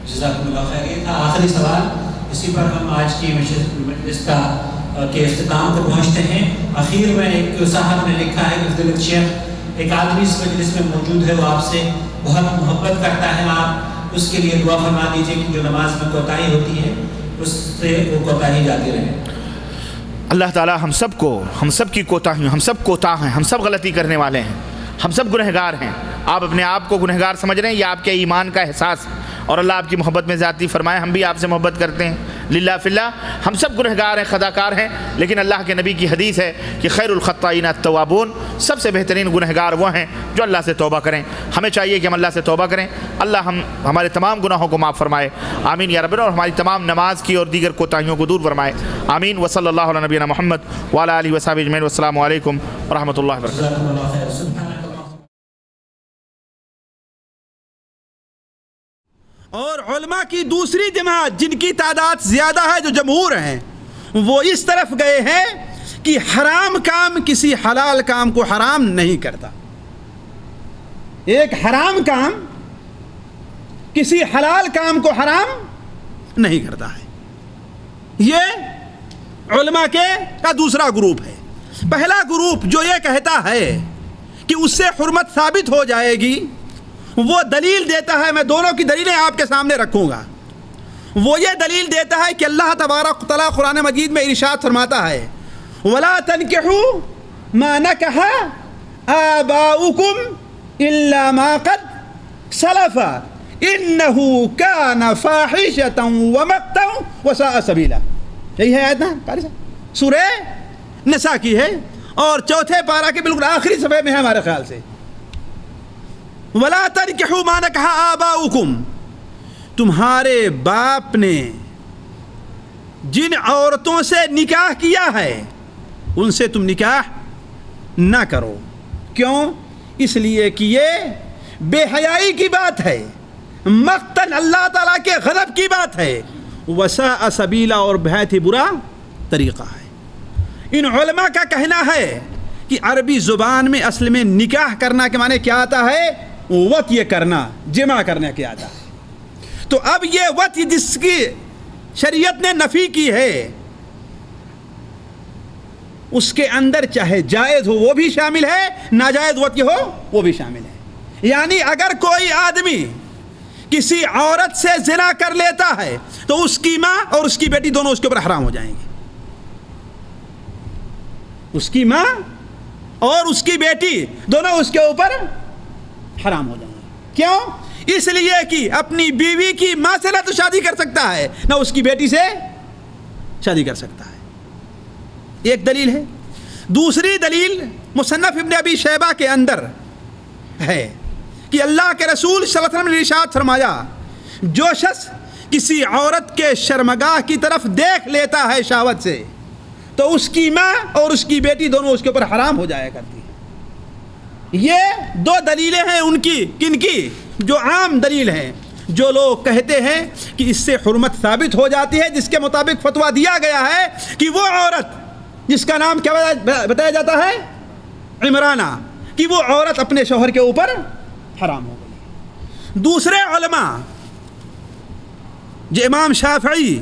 جزاکم اللہ خیر. یہ تھا آخری سوال، اسی پر ہم آج کی مجلس کا کے اختتام کو پہنچتے ہیں. اخیر میں ایک صاحب نے لکھا ہے کہ فضیلت شیخ ایک آدمی اس مجلس میں موجود ہے، وہ آپ سے بہت محبت کرتا ہے، آپ اس کے لیے دعا فرما دیجئے کہ جو نماز میں کوتاہی ہوتی ہے اس سے وہ کوتاہی جاتی رہے. اللہ تعالیٰ ہم سب کی کوتاہیوں، ہم سب کوتاہ ہیں، ہم سب غلطی کرنے والے ہیں، ہم سب گنہگار ہیں. آپ اپنے آپ کو گنہگار سمجھ رہے ہیں، یہ آپ کے ایمان کا احساس اور اللہ آپ کی محبت میں زیادتی فرمائے. ہم بھی آپ سے محبت کرتے ہیں للہ فی اللہ. ہم سب گنہگار ہیں، خطاکار ہیں، لیکن اللہ کے نبی کی حدیث ہے کہ خیر الخطائین التوابون، سب سے بہترین گنہگار وہ ہیں جو اللہ سے توبہ کریں. ہمیں چاہیے کہ ہم اللہ سے توبہ کریں. اللہ ہمارے تمام گناہوں کو معاف فرمائے، آمین یا رب. اور ہماری تمام نماز کی اور دیگر کوتاہیوں کو دور فرمائے، آمین. وصلی اللہ علی نبینا محمد وعلی آلہ وصحبہ اجمعین. والسلام علیکم ورحمۃ اللہ وبرکاتہ. جزاکم اللہ خیر. سبحانک. اور علماء کی دوسری جماعت جن کی تعداد زیادہ ہے، جو جمہور ہیں، وہ اس طرف گئے ہیں کہ حرام کام کسی حلال کام کو حرام نہیں کرتا. ایک حرام کام کسی حلال کام کو حرام نہیں کرتا ہے. یہ علماء کا دوسرا گروپ ہے. پہلا گروپ جو یہ کہتا ہے کہ اس سے حرمت ثابت ہو جائے گی، وہ دلیل دیتا ہے. میں دونوں کی دلیلیں آپ کے سامنے رکھوں گا. وہ یہ دلیل دیتا ہے کہ اللہ تبارک و تعالیٰ قرآن مجید میں ارشاد فرماتا ہے وَلَا تَنْكِحُوا مَا نَكَحَ آبَاؤُكُمْ إِلَّا مَا قَدْ سَلَفَ إِنَّهُ كَانَ فَاحِشَةً وَمَقْتًا وَسَاءَ سَبِيلًا. یہی ہے آیت نا قاری صاحب، سورہ نساء کی ہے اور چوتھے پارہ کے بالکل آخری صفحے میں ہے ہمارے خیال سے. وَلَا تَنْكِحُوا مَا نَكَحَ آبَاؤُكُمْ، تمہارے باپ نے جن عورتوں سے نکاح کیا ہے ان سے تم نکاح نہ کرو. کیوں؟ اس لیے کہ یہ بے حیائی کی بات ہے، مقتن اللہ تعالیٰ کے غضب کی بات ہے، وساء سبیلا، اور بہت ہی برا طریقہ ہے. ان علماء کا کہنا ہے کہ عربی زبان میں اصل میں نکاح کرنا کے معنی کیا آتا ہے؟ وطی کرنا، جمع کرنے کے آتا ہے. تو اب یہ وطی جس کی شریعت نے نفی کی ہے، اس کے اندر چاہے جائز ہو وہ بھی شامل ہے، ناجائز وطی ہو وہ بھی شامل ہے. یعنی اگر کوئی آدمی کسی عورت سے زنا کر لیتا ہے تو اس کی ماں اور اس کی بیٹی دونوں اس کے اوپر حرام ہو جائیں گے. اس کی ماں اور اس کی بیٹی دونوں اس کے اوپر حرام ہو جائیں گے. کیوں؟ اس لیے کہ اپنی بیوی کی ماں سے نہ تو شادی کر سکتا ہے، نہ اس کی بیٹی سے شادی کر سکتا ہے. ایک دلیل ہے. دوسری دلیل مصنف ابن ابی شیبہ کے اندر ہے کہ اللہ کے رسول صلی اللہ علیہ وسلم نے ارشاد فرمایا جو شخص کسی عورت کے شرمگاہ کی طرف دیکھ لیتا ہے شہوت سے تو اس کی ماں اور اس کی بیٹی دونوں اس کے اوپر حرام ہو جایا کرتی ہیں. یہ دو دلیلیں ہیں ان کی. کن کی؟ جو عام دلیل ہیں. جو لوگ کہتے ہیں کہ اس سے حرمت ثابت ہو جاتی ہے، جس کے مطابق فتویٰ دیا گیا ہے کہ وہ عورت جس کا نام کیا بتایا جاتا ہے؟ عمرانہ، کہ وہ عورت اپنے شوہر کے اوپر حرام ہو گئی. دوسرے علماء جو امام شافعی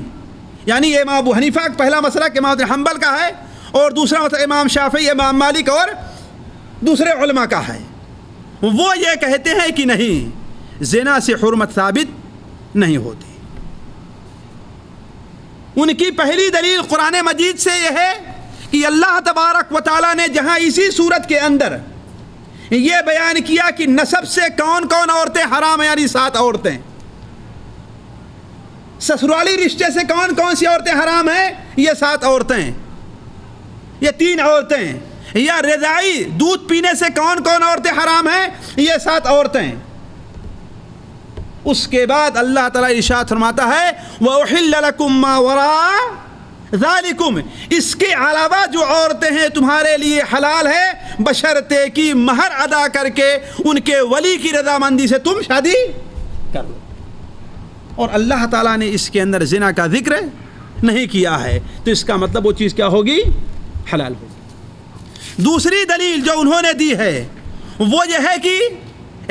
یعنی امام ابو حنیفہ کا پہلا مسئلہ کہ امام حنبل کا ہے، اور دوسرا مذہب امام شافعی، امام مالک اور دوسرے علماء کا ہے. وہ یہ کہتے ہیں کہ نہیں، زنا سے حرمت ثابت نہیں ہوتی. ان کی پہلی دلیل قرآن مجید سے یہ ہے کہ اللہ تبارک و تعالیٰ نے جہاں اسی صورت کے اندر یہ بیان کیا کہ نسب سے کون کون عورتیں حرام ہیں، یعنی 7 عورتیں، سسرالی رشتے سے کون کون سی عورتیں حرام ہیں، یہ 7 عورتیں، یہ 3 عورتیں، یا رضاعی دودھ پینے سے کون کون عورتیں حرام ہیں، یہ 7 عورتیں. اس کے بعد اللہ تعالیٰ ارشاد فرماتا ہے وَأُحِلَّ لَكُم مَّا وَرَاءَ ذَلِكُمْ، اس کے علاوہ جو عورتیں ہیں تمہارے لیے حلال ہے بشرطے کہ مہر ادا کر کے ان کے ولی کی رضامندی سے تم شادی کر لو. اور اللہ تعالیٰ نے اس کے اندر زنا کا ذکر نہیں کیا ہے، تو اس کا مطلب وہ چیز کیا ہوگی؟ حلال ہوگی. دوسری دلیل جو انہوں نے دی ہے وہ یہ ہے کہ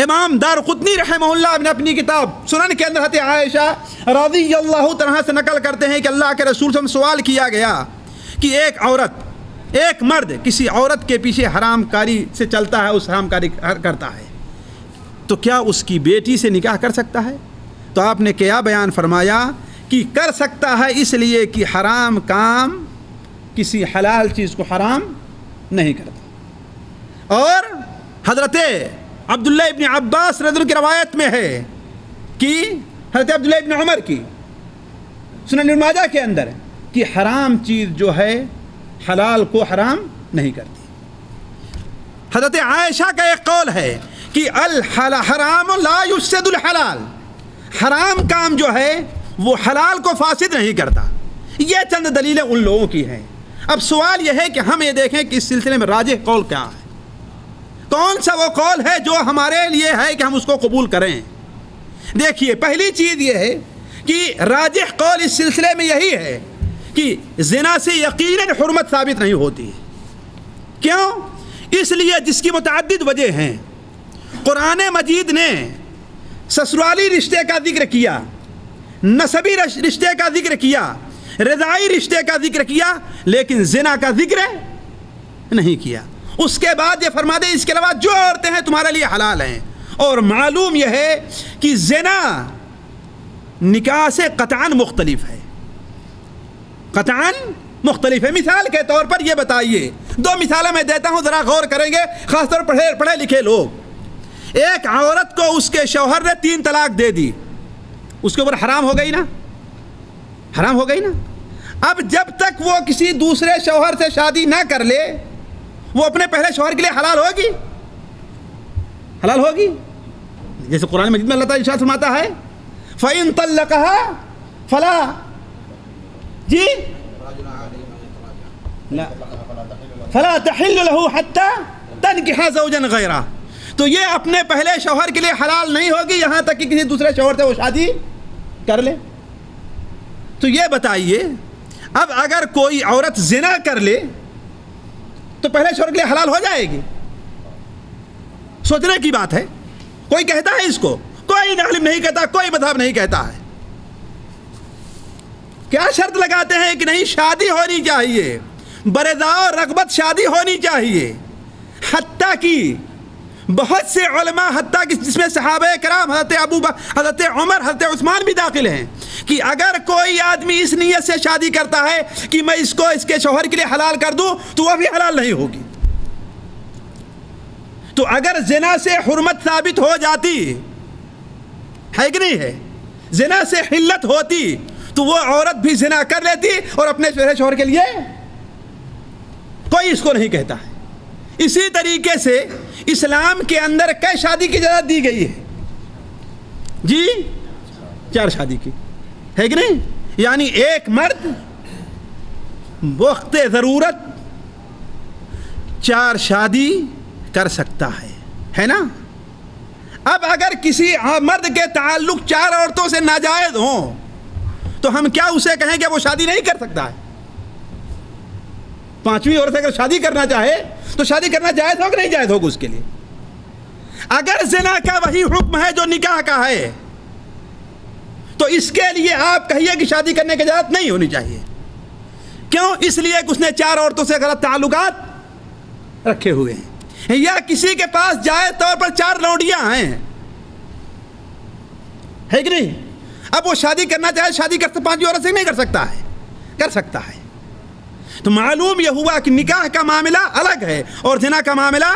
امام دارقطنی رحمہ اللہ نے اپنی کتاب سنن کے اندر حضرت عائشہ رضی اللہ تعالیٰ سے نقل کرتے ہیں کہ اللہ کے رسول سے سوال کیا گیا کہ ایک مرد کسی عورت کے پیچھے حرام کاری سے چلتا ہے، اس حرام کاری کرتا ہے، تو کیا اس کی بیٹی سے نکاح کر سکتا ہے؟ تو آپ نے کیا بیان فرمایا کہ کر سکتا ہے، اس لیے کہ حرام کام کسی حلال چیز کو حرام نہیں کرتا. اور حضرت عبداللہ ابن عباس رضی اللہ عنہ کی روایت میں ہے کہ حضرت عبداللہ ابن عمر کی سنن ابن ماجہ کے اندر کہ حرام چیز جو ہے حلال کو حرام نہیں کرتی. حضرت عائشہ کا ایک قول ہے کہ الحرام لا یفسد الحلال، حرام کام جو ہے وہ حلال کو فاسد نہیں کرتا. یہ چند دلیلیں ان لوگوں کی ہیں. اب سوال یہ ہے کہ ہم یہ دیکھیں کہ اس سلسلے میں راجح قول کیا ہے، کون سا وہ قول ہے جو ہمارے لیے ہے کہ ہم اس کو قبول کریں. دیکھیے، پہلی چیز یہ ہے کہ راجح قول اس سلسلے میں یہی ہے کہ زنا سے یقیناً حرمت ثابت نہیں ہوتی. کیوں؟ اس لیے جس کی متعدد وجہ ہیں. قرآن مجید نے سسرالی رشتے کا ذکر کیا، نسبی رشتے کا ذکر کیا، رضاعی رشتے کا ذکر کیا، لیکن زنا کا ذکر نہیں کیا. اس کے بعد یہ فرما دے اس کے علاوہ جو عورتیں ہیں تمہارے لیے حلال ہیں. اور معلوم یہ ہے کہ زنا نکاح سے قطعاً مختلف ہے، قطعاً مختلف ہے. مثال کے طور پر یہ بتائیے، 2 مثالیں میں دیتا ہوں، ذرا غور کریں گے، خاص طور پر پڑھے لکھے لوگ. ایک عورت کو اس کے شوہر نے 3 طلاق دے دی، اس کے اوپر حرام ہو گئی نا، حرام ہو گئی نا. اب جب تک وہ کسی دوسرے شوہر سے شادی نہ کر لے وہ اپنے پہلے شوہر کے لیے حلال ہوگی، حلال ہوگی. جیسے قرآن مجید میں اللہ تعالیٰ ارشاد فرماتا ہے فَإِن طَلَّقَهَا فَلَا جی فَلَا تَحِلُّ لَهُ حَتَّى تَنْكِحَ زَوْجًا غَيْرَهُ، تو یہ اپنے پہلے شوہر کے لیے حلال نہیں ہوگی یہاں تک کہ کسی دوسرے شوہر سے وہ شادی کر لے. تو یہ بتائیے، اب اگر کوئی عورت زنا کر لے تو پہلے شوہر کے لیے حلال ہو جائے گی؟ سوچنے کی بات ہے. کوئی کہتا ہے اس کو؟ کوئی عالم نہیں کہتا، کوئی مذہب نہیں کہتا ہے. کیا شرط لگاتے ہیں کہ نہیں شادی ہونی چاہیے، برضا و رغبت شادی ہونی چاہیے. حتیٰ کہ بہت سے علماء، حتیٰ کہ جس میں صحابہ کرام حضرت عمر، حضرت عثمان بھی داخل ہیں، کہ اگر کوئی آدمی اس نیت سے شادی کرتا ہے کہ میں اس کو اس کے شوہر کے لیے حلال کر دوں تو وہ بھی حلال نہیں ہوگی. تو اگر زنا سے حرمت ثابت ہو جاتی ہے کہ نہیں ہے، زنا سے حلت ہوتی تو وہ عورت بھی زنا کر لیتی اور اپنے شوہر کے لیے کوئی اس کو نہیں کہتا ہے. اسی طریقے سے اسلام کے اندر کئی شادی کی اجازت دی گئی ہے؟ جی 4 شادی کی ہے کہ نہیں. یعنی ایک مرد وقت ضرورت 4 شادی کر سکتا ہے نا. اب اگر کسی مرد کے تعلق 4 عورتوں سے ناجائز ہوں تو ہم کیا اسے کہیں کہ وہ شادی نہیں کر سکتا ہے؟ 5ویں عورت اگر شادی کرنا چاہے تو شادی کرنا جائز ہوگا نہیں جائز ہوگا اس کے لیے؟ اگر زنا کا وہی حکم ہے جو نکاح کا ہے تو اس کے لیے آپ کہیے کہ شادی کرنے کی اجازت نہیں ہونی چاہیے. کیوں؟ کیوں؟ اس لیے کہ اس نے 4 عورتوں سے غلط تعلقات رکھے ہوئے ہیں، یا کسی کے پاس جائز طور پر 4 لونڈیاں ہیں، ہے کہ نہیں؟ اب وہ شادی کرنا چاہے شادی کر 5 عورت سے نہیں کر سکتا ہے، کر سکتا ہے۔ تو معلوم یہ ہوا کہ نکاح کا معاملہ الگ ہے اور زنا کا معاملہ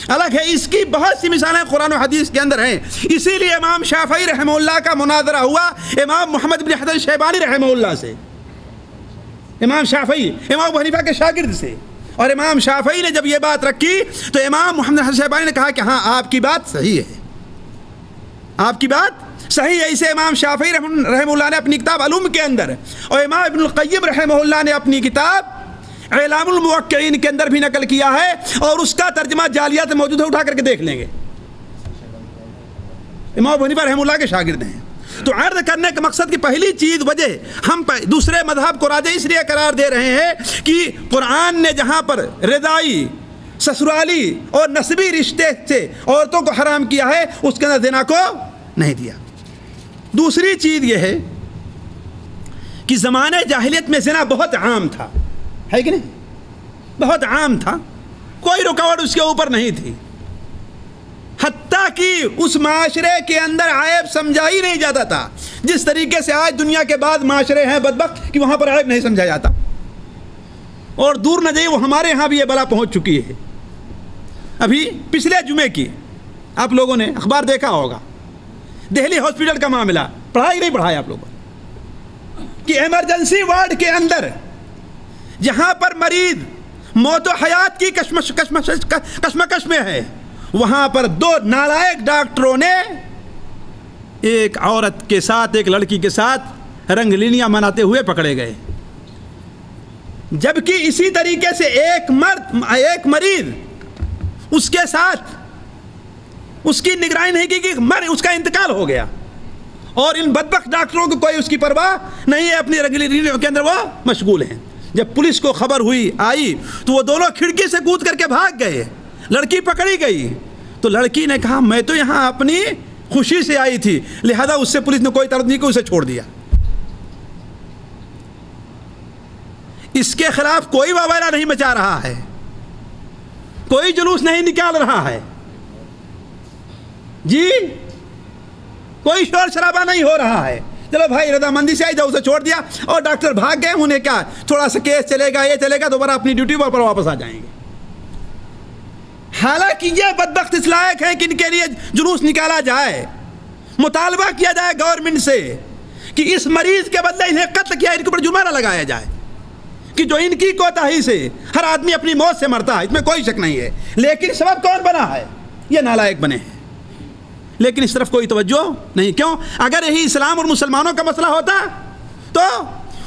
الگ ہے۔ اس کی بہت سی مثالیں قرآن و حدیث کے اندر ہیں۔ اسی لیے امام شافعی رحمہ اللہ کا مناظرہ ہوا امام محمد بن حسن شیبانی رحمہ اللہ سے، امام شافعی امام ابو حنیفہ کے شاگرد سے، اور امام شافعی نے جب یہ بات رکھی تو امام محمد حسن شیبانی نے کہا کہ ہاں آپ کی بات صحیح ہے، آپ کی بات صحیح ہے۔ اسے امام شافعی رحمہ اللہ نے اپنی کتاب علوم کے اندر اور امام ابن القیم رحمہ اللہ نے اپنی کتاب اعلام الموقعین کے اندر بھی نقل کیا ہے، اور اس کا ترجمہ جالیات موجود ہے، اٹھا کر کے دیکھ لیں گے۔ امام ابو حنیفہ رحمہ اللہ کے شاگرد ہیں۔ تو عرض کرنے کا مقصد کی پہلی چیز وجہ ہم دوسرے مذہب کو راجح اس لیے قرار دے رہے ہیں کہ قرآن نے جہاں پر رضائی، سسرالی اور نسبی رشتے سے عورتوں کو حرام کیا ہے، اس کے اندر زنا کو نہیں دیا۔ دوسری چیز یہ ہے کہ زمانے جاہلیت میں زنا بہت عام تھا، ہے کہ نہیں؟ بہت عام تھا، کوئی رکاوٹ اس کے اوپر نہیں تھی، حتیٰ کہ اس معاشرے کے اندر عیب سمجھا ہی نہیں جاتا تھا، جس طریقے سے آج دنیا کے بعد معاشرے ہیں بدبخت کہ وہاں پر عیب نہیں سمجھا جاتا، اور دور نہ جائیے وہ ہمارے ہاں بھی یہ بلا پہنچ چکی ہے۔ ابھی پچھلے جمعے کی آپ لوگوں نے اخبار دیکھا ہوگا، دہلی ہاسپٹل کا معاملہ، پڑھا ہی نہیں پڑھایا آپ لوگوں کہ ایمرجنسی وارڈ کے اندر جہاں پر مریض موت و حیات کی کشمکش میں ہے، وہاں پر 2 نالائق ڈاکٹروں نے ایک عورت کے ساتھ، ایک لڑکی کے ساتھ رنگ لینیاں مناتے ہوئے پکڑے گئے، جبکہ اسی طریقے سے ایک مریض اس کے ساتھ اس کی نگرانی نہیں کی کہ اس کا انتقال ہو گیا، اور ان بدبخت ڈاکٹروں کو کوئی اس کی پرواہ نہیں ہے، اپنی رنگ لینیوں کے اندر وہ مشغول ہیں۔ جب پولیس کو خبر آئی تو وہ دونوں کھڑکی سے کود کر کے بھاگ گئے، لڑکی پکڑی گئی، تو لڑکی نے کہا میں تو یہاں اپنی خوشی سے آئی تھی، لہذا اس سے پولیس نے کوئی طرد نہیں کی، اسے چھوڑ دیا۔ اس کے خلاف کوئی واویلا نہیں مچا رہا ہے، کوئی جلوس نہیں نکال رہا ہے، جی کوئی شور شرابہ نہیں ہو رہا ہے، چلو بھائی رضامندی سے آئی جاؤ، اسے چھوڑ دیا، اور ڈاکٹر بھاگ گئے، انہیں کیا تھوڑا سا کیس چلے گا، یہ چلے گا، دوبارہ اپنی ڈیوٹی پر واپس آ جائیں گے۔ حالانکہ یہ بدبخت اس لائق ہے کہ ان کے لیے جلوس نکالا جائے، مطالبہ کیا جائے گورنمنٹ سے کہ اس مریض کے بدلے انہیں قتل کیا، ان کے اوپر جرمانہ لگایا جائے، کہ جو ان کی کوتاہی سے ہر آدمی اپنی موت سے مرتا ہے، اس میں کوئی شک نہیں ہے، لیکن سبب کون بنا ہے؟ یہ نالائق بنے ہیں۔ لیکن اس طرف کوئی توجہ نہیں، کیوں؟ اگر یہی اسلام اور مسلمانوں کا مسئلہ ہوتا تو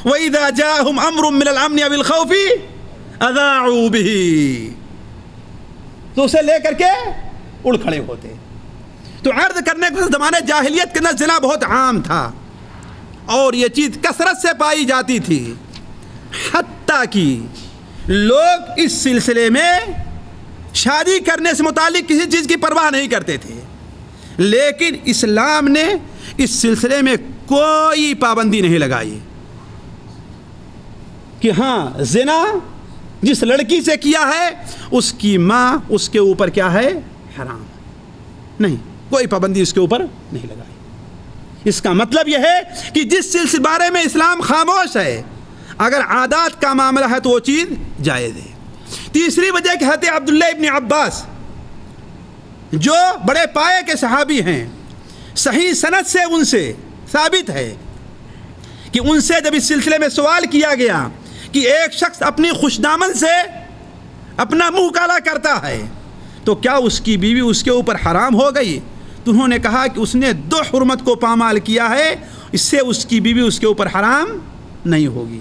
وَإِذَا جَاءَهُمْ أَمْرٌ مِّنَ الْأَمْنِ أَوِ الْخَوْفِ أَذَاعُوا بِهِ، تو اسے لے کر کے اڑ کھڑے ہوتے۔ تو عرض کرنے کے زمانے جاہلیت کے اندر زنا بہت عام تھا، اور یہ چیز کثرت سے پائی جاتی تھی، حتیٰ کہ لوگ اس سلسلے میں شادی کرنے سے متعلق کسی چیز کی پرواہ نہیں کرتے تھے، لیکن اسلام نے اس سلسلے میں کوئی پابندی نہیں لگائی کہ ہاں زنا جس لڑکی سے کیا ہے اس کی ماں اس کے اوپر کیا ہے؟ حرام، نہیں، کوئی پابندی اس کے اوپر نہیں لگائی۔ اس کا مطلب یہ ہے کہ جس سلسلے بارے میں اسلام خاموش ہے، اگر عادات کا معاملہ ہے تو وہ چیز جائز ہے۔ تیسری وجہ کہ حضرت عبداللہ ابن عباس جو بڑے پائے کے صحابی ہیں، صحیح سند سے ان سے ثابت ہے کہ ان سے جب اس سلسلے میں سوال کیا گیا کہ ایک شخص اپنی خوشنامن سے اپنا منہ کالا کرتا ہے تو کیا اس کی بیوی اس کے اوپر حرام ہو گئی؟ تو انہوں نے کہا کہ اس نے 2 حرمت کو پامال کیا ہے، اس سے اس کی بیوی اس کے اوپر حرام نہیں ہوگی۔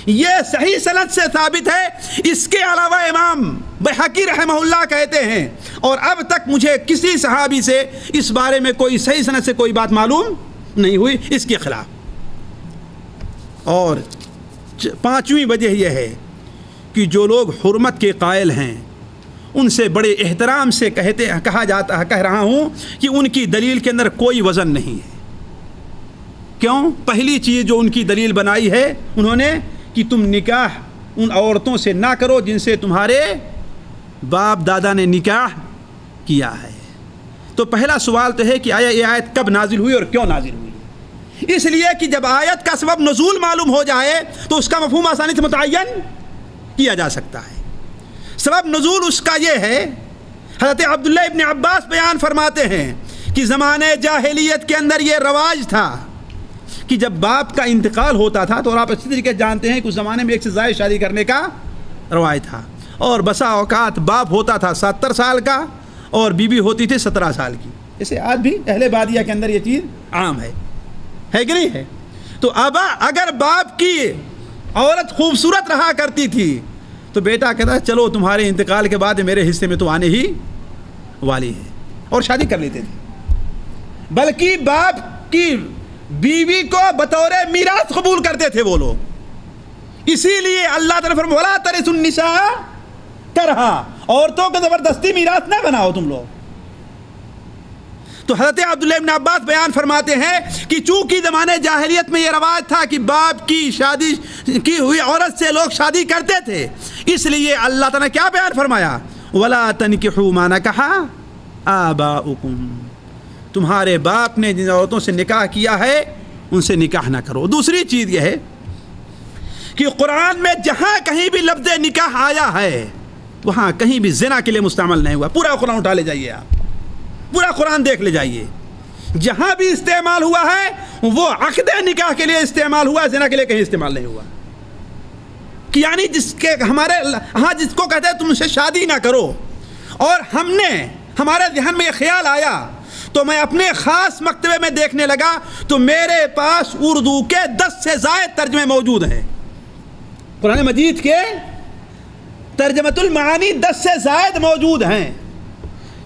یہ صحیح سند سے ثابت ہے۔ اس کے علاوہ امام بحقی رحمہ اللہ کہتے ہیں، اور اب تک مجھے کسی صحابی سے اس بارے میں کوئی صحیح سند سے کوئی بات معلوم نہیں ہوئی اس کے خلاف۔ اور 5ویں وجہ یہ ہے کہ جو لوگ حرمت کے قائل ہیں ان سے بڑے احترام سے کہہ رہا ہوں کہ ان کی دلیل کے اندر کوئی وزن نہیں ہے۔ کیوں؟ پہلی چیز جو ان کی دلیل بنائی ہے انہوں نے کہ تم نکاح ان عورتوں سے نہ کرو جن سے تمہارے باپ دادا نے نکاح کیا ہے۔ تو پہلا سوال تو ہے کہ آیا یہ آیت کب نازل ہوئی اور کیوں نازل ہوئی؟ اس لیے کہ جب آیت کا سبب نزول معلوم ہو جائے تو اس کا مفہوم آسانی سے متعین کیا جا سکتا ہے۔ سبب نزول اس کا یہ ہے، حضرت عبداللہ ابن عباس بیان فرماتے ہیں کہ زمانے جاہلیت کے اندر یہ رواج تھا کہ جب باپ کا انتقال ہوتا تھا تو آپ اچھی طریقے جانتے ہیں کہ اس زمانے میں ایک سے زائد شادی کرنے کا رواج تھا، اور بسا اوقات باپ ہوتا تھا 70 سال کا اور بیوی ہوتی تھی 17 سال کی۔ اسے آج بھی اہل بادیہ کے اندر یہ چیز عام ہے کہ نہیں ہے؟ تو اب اگر باپ کی عورت خوبصورت رہا کرتی تھی تو بیٹا کہتا چلو تمہارے انتقال کے بعد میرے حصے میں تو آنے ہی والی ہے، اور شادی کر لیتے تھے۔ بلکہ باپ کی بیوی کو بطور میراث قبول کرتے تھے وہ لوگ۔ اسی لیے اللہ تعالیٰ فرمایا وَلَا تَرِثُ النِّسَاءَ کَرْہًا، عورتوں کو زبردستی میراث نہ بناؤ تم لوگ۔ تو حضرت عبداللہ ابن عباس بیان فرماتے ہیں کہ چونکہ زمانے جاہلیت میں یہ رواج تھا کہ باپ کی شادی کی ہوئی عورت سے لوگ شادی کرتے تھے، اس لیے اللہ تعالیٰ نے کیا بیان فرمایا؟ وَلَا تَنْكِحُوا مَا نَكَحَ آبَاؤُكُمْ، تمہارے باپ نے جن عورتوں سے نکاح کیا ہے ان سے نکاح نہ کرو۔ دوسری چیز یہ ہے کہ قرآن میں جہاں کہیں بھی لفظ نکاح آیا ہے وہاں کہیں بھی زنا کے لیے مستعمل نہیں ہوا۔ پورا قرآن اٹھا لے جائیے، آپ پورا قرآن دیکھ لے جائیے، جہاں بھی استعمال ہوا ہے وہ عقد نکاح کے لیے استعمال ہوا، زنا کے لیے کہیں استعمال نہیں ہوا۔ کہ یعنی جس کے ہمارے ہاں جس کو کہتے ہیں تم سے شادی نہ کرو، اور ہمارے ذہن میں یہ خیال آیا تو میں اپنے خاص مکتبے میں دیکھنے لگا تو میرے پاس اردو کے 10 سے زائد ترجمے موجود ہیں، قرآن مجید کے ترجمۃ المعانی 10 سے زائد موجود ہیں،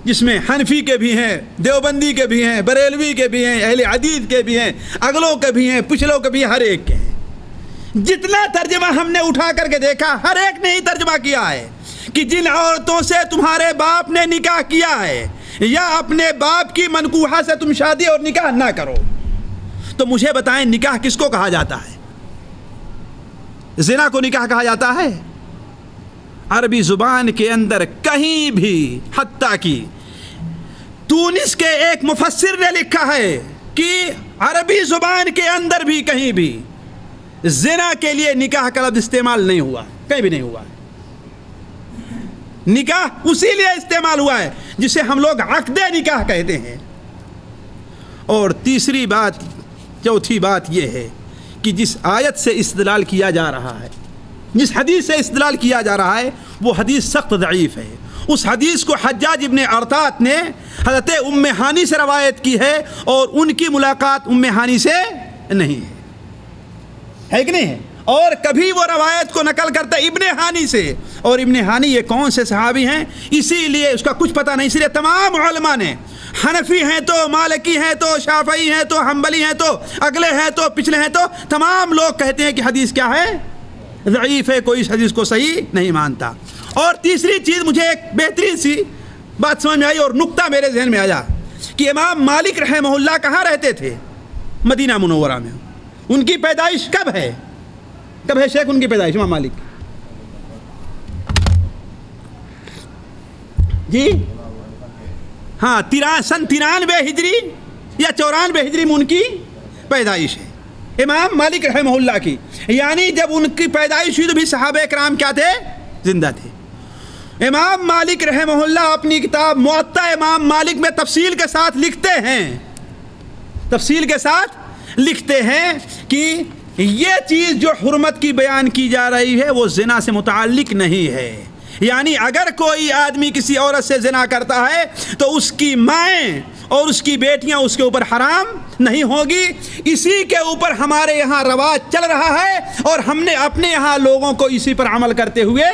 جس میں حنفی کے بھی ہیں، دیوبندی کے بھی ہیں، بریلوی کے بھی ہیں، اہل حدیث کے بھی ہیں، اگلوں کے بھی ہیں، پچھلوں کے بھی ہیں، ہر ایک کے ہیں۔ جتنا ترجمہ ہم نے اٹھا کر کے دیکھا ہر ایک نے ہی ترجمہ کیا ہے کہ جن عورتوں سے تمہارے باپ نے نکاح کیا ہے یا اپنے باپ کی منکوحہ سے تم شادی اور نکاح نہ کرو۔ تو مجھے بتائیں نکاح کس کو کہا جاتا ہے؟ زنا کو نکاح کہا جاتا ہے؟ عربی زبان کے اندر کہیں بھی، حتیٰ کہ تونس کے ایک مفسر نے لکھا ہے کہ عربی زبان کے اندر بھی کہیں بھی زنا کے لیے نکاح کا لفظ استعمال نہیں ہوا، کہیں بھی نہیں ہوا۔ نکاح اسی لیے استعمال ہوا ہے جسے ہم لوگ عقد نکاح کہتے ہیں۔ اور تیسری بات، چوتھی بات یہ ہے کہ جس آیت سے استدلال کیا جا رہا ہے، جس حدیث سے استدلال کیا جا رہا ہے وہ حدیث سخت ضعیف ہے۔ اس حدیث کو حجاج ابن ارطاط نے حضرت ام ہانی سے روایت کی ہے، اور ان کی ملاقات ام ہانی سے نہیں ہے کہ نہیں ہے؟ اور کبھی وہ روایت کو نقل کرتا ہے ابن ہانی سے، اور ابن ہانی یہ کون سے صحابی ہیں اسی لیے اس کا کچھ پتہ نہیں، اس لیے تمام علماء نے، حنفی ہیں تو مالکی ہیں تو شافعی ہیں تو حنبلی ہیں تو اگلے ہیں تو پچھلے ہیں، تو تمام لوگ کہتے ہیں کہ حدیث کیا ہے؟ ضعیف ہے، کوئی اس حدیث کو صحیح نہیں مانتا۔ اور تیسری چیز مجھے ایک بہترین سی بات سمجھ میں آئی اور نقطہ میرے ذہن میں آیا کہ امام مالک رحمہ اللہ کہاں رہتے تھے؟ مدینہ منورہ میں۔ ان کی پیدائش کب ہے؟ کب ہے شیخ ان کی پیدائش امام مالک؟ جی ہاں، سن 93 ہجری یا 94 ہجری میں ان کی پیدائش ہے امام مالک رحمہ اللہ کی۔ یعنی جب ان کی پیدائش ہوئی تو بھی صحابہ کرام کیا تھے؟ زندہ تھے۔ امام مالک رحمہ اللہ اپنی کتاب موطا امام مالک میں تفصیل کے ساتھ لکھتے ہیں کہ یہ چیز جو حرمت کی بیان کی جا رہی ہے وہ زنا سے متعلق نہیں ہے۔ یعنی اگر کوئی آدمی کسی عورت سے زنا کرتا ہے تو اس کی مائیں اور اس کی بیٹیاں اس کے اوپر حرام نہیں ہوگی۔ اسی کے اوپر ہمارے یہاں رواج چل رہا ہے اور ہم نے اپنے یہاں لوگوں کو اسی پر عمل کرتے ہوئے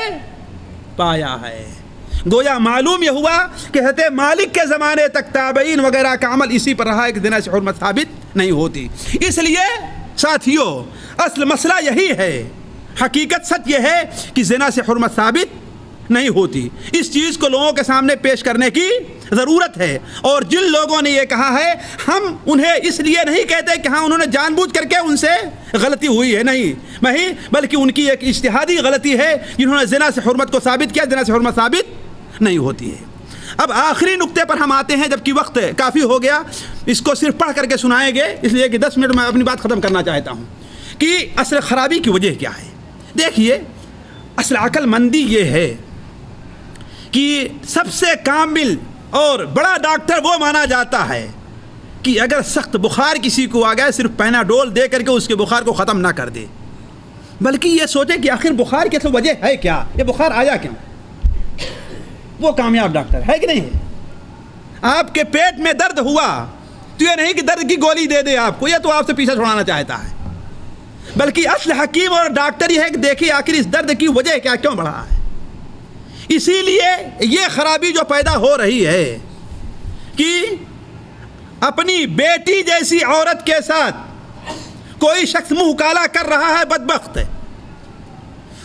پایا ہے۔ گویا معلوم یہ ہوا کہ حضرت مالک کے زمانے تک تابعین وغیرہ کا عمل اسی پر رہا ہے کہ زنا سے حرمت ثابت نہیں ہوتی۔ اس لیے ساتھیوں اصل مسئلہ یہی ہے، حقیقت سچ یہ ہے کہ زنا سے حرمت ثابت نہیں ہوتی۔ اس چیز کو لوگوں کے سامنے پیش کرنے کی ضرورت ہے. اور جن لوگوں نے یہ کہا ہے ہم انہیں اس لیے نہیں کہتے کہ ہاں انہوں نے جان بوجھ کر کے ان سے غلطی ہوئی ہے، نہیں، بلکہ ان کی ایک اجتہادی غلطی ہے جنہوں نے زنا سے حرمت کو ثابت کیا. زنا سے حرمت ثابت نہیں ہوتی ہے. اب آخری نقطے پر ہم آتے ہیں، جبکہ وقت کافی ہو گیا، اس کو صرف پڑھ کر کے سنائیں گے اس لیے کہ 10 منٹ میں اپنی بات ختم کرنا چاہتا ہوں کہ اصل خرابی کی وجہ کیا ہے. دیکھیے، اصل عقل مندی یہ ہے کہ سب سے کامل اور بڑا ڈاکٹر وہ مانا جاتا ہے کہ اگر سخت بخار کسی کو آ گیا صرف پیناڈول دے کر کے اس کے بخار کو ختم نہ کر دے، بلکہ یہ سوچے کہ آخر بخار کی اصل وجہ ہے کیا، یہ بخار آیا کیوں. وہ کامیاب ڈاکٹر ہے کہ نہیں ہے. آپ کے پیٹ میں درد ہوا تو یہ نہیں کہ درد کی گولی دے دے آپ کو، یہ تو آپ سے پیچھے چھڑانا چاہتا ہے، بلکہ اصل حکیم اور ڈاکٹر یہ ہے کہ دیکھیے آخر اس درد کی وجہ کیا، کیوں بڑھا ہے. اسی لیے یہ خرابی جو پیدا ہو رہی ہے کہ اپنی بیٹی جیسی عورت کے ساتھ کوئی شخص منہ کالا کر رہا ہے، بدبخت ہے،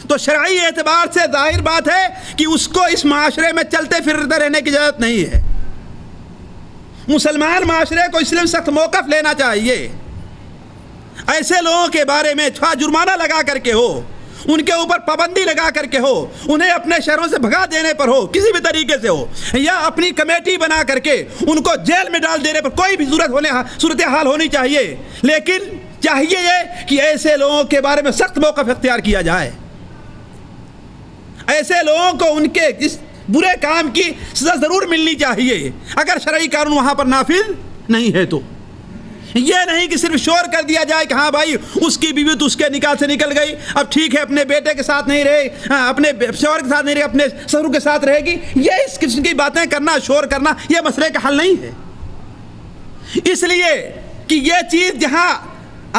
تو شرعی اعتبار سے ظاہر بات ہے کہ اس کو اس معاشرے میں چلتے پھرتے رہنے کی اجازت نہیں ہے. مسلمان معاشرے کو اس لیے سخت موقف لینا چاہیے. ایسے لوگوں کے بارے میں جرمانہ لگا کر کے ہو، ان کے اوپر پابندی لگا کر کے ہو، انہیں اپنے شہروں سے بھگا دینے پر ہو، کسی بھی طریقے سے ہو، یا اپنی کمیٹی بنا کر کے ان کو جیل میں ڈال دینے پر کوئی بھی صورتحال ہونی چاہیے. لیکن چاہیے یہ کہ ایسے لوگوں کے بارے میں سخت موقف اختیار کیا جائے. ایسے لوگوں کو ان کے اس برے کام کی سزا ضرور ملنی چاہیے اگر شرعی قانون وہاں پر نافذ نہیں ہے. تو یہ نہیں کہ صرف شور کر دیا جائے کہ ہاں بھائی اس کی بیوی تو اس کے نکاح سے نکل گئی، اب ٹھیک ہے اپنے بیٹے کے ساتھ نہیں رہے، اپنے شوہر کے ساتھ نہیں رہے، اپنے شوہر کے ساتھ رہے گی. یہ اس قسم کی باتیں کرنا، شور کرنا، یہ مسئلے کا حل نہیں ہے. اس لیے کہ یہ چیز جہاں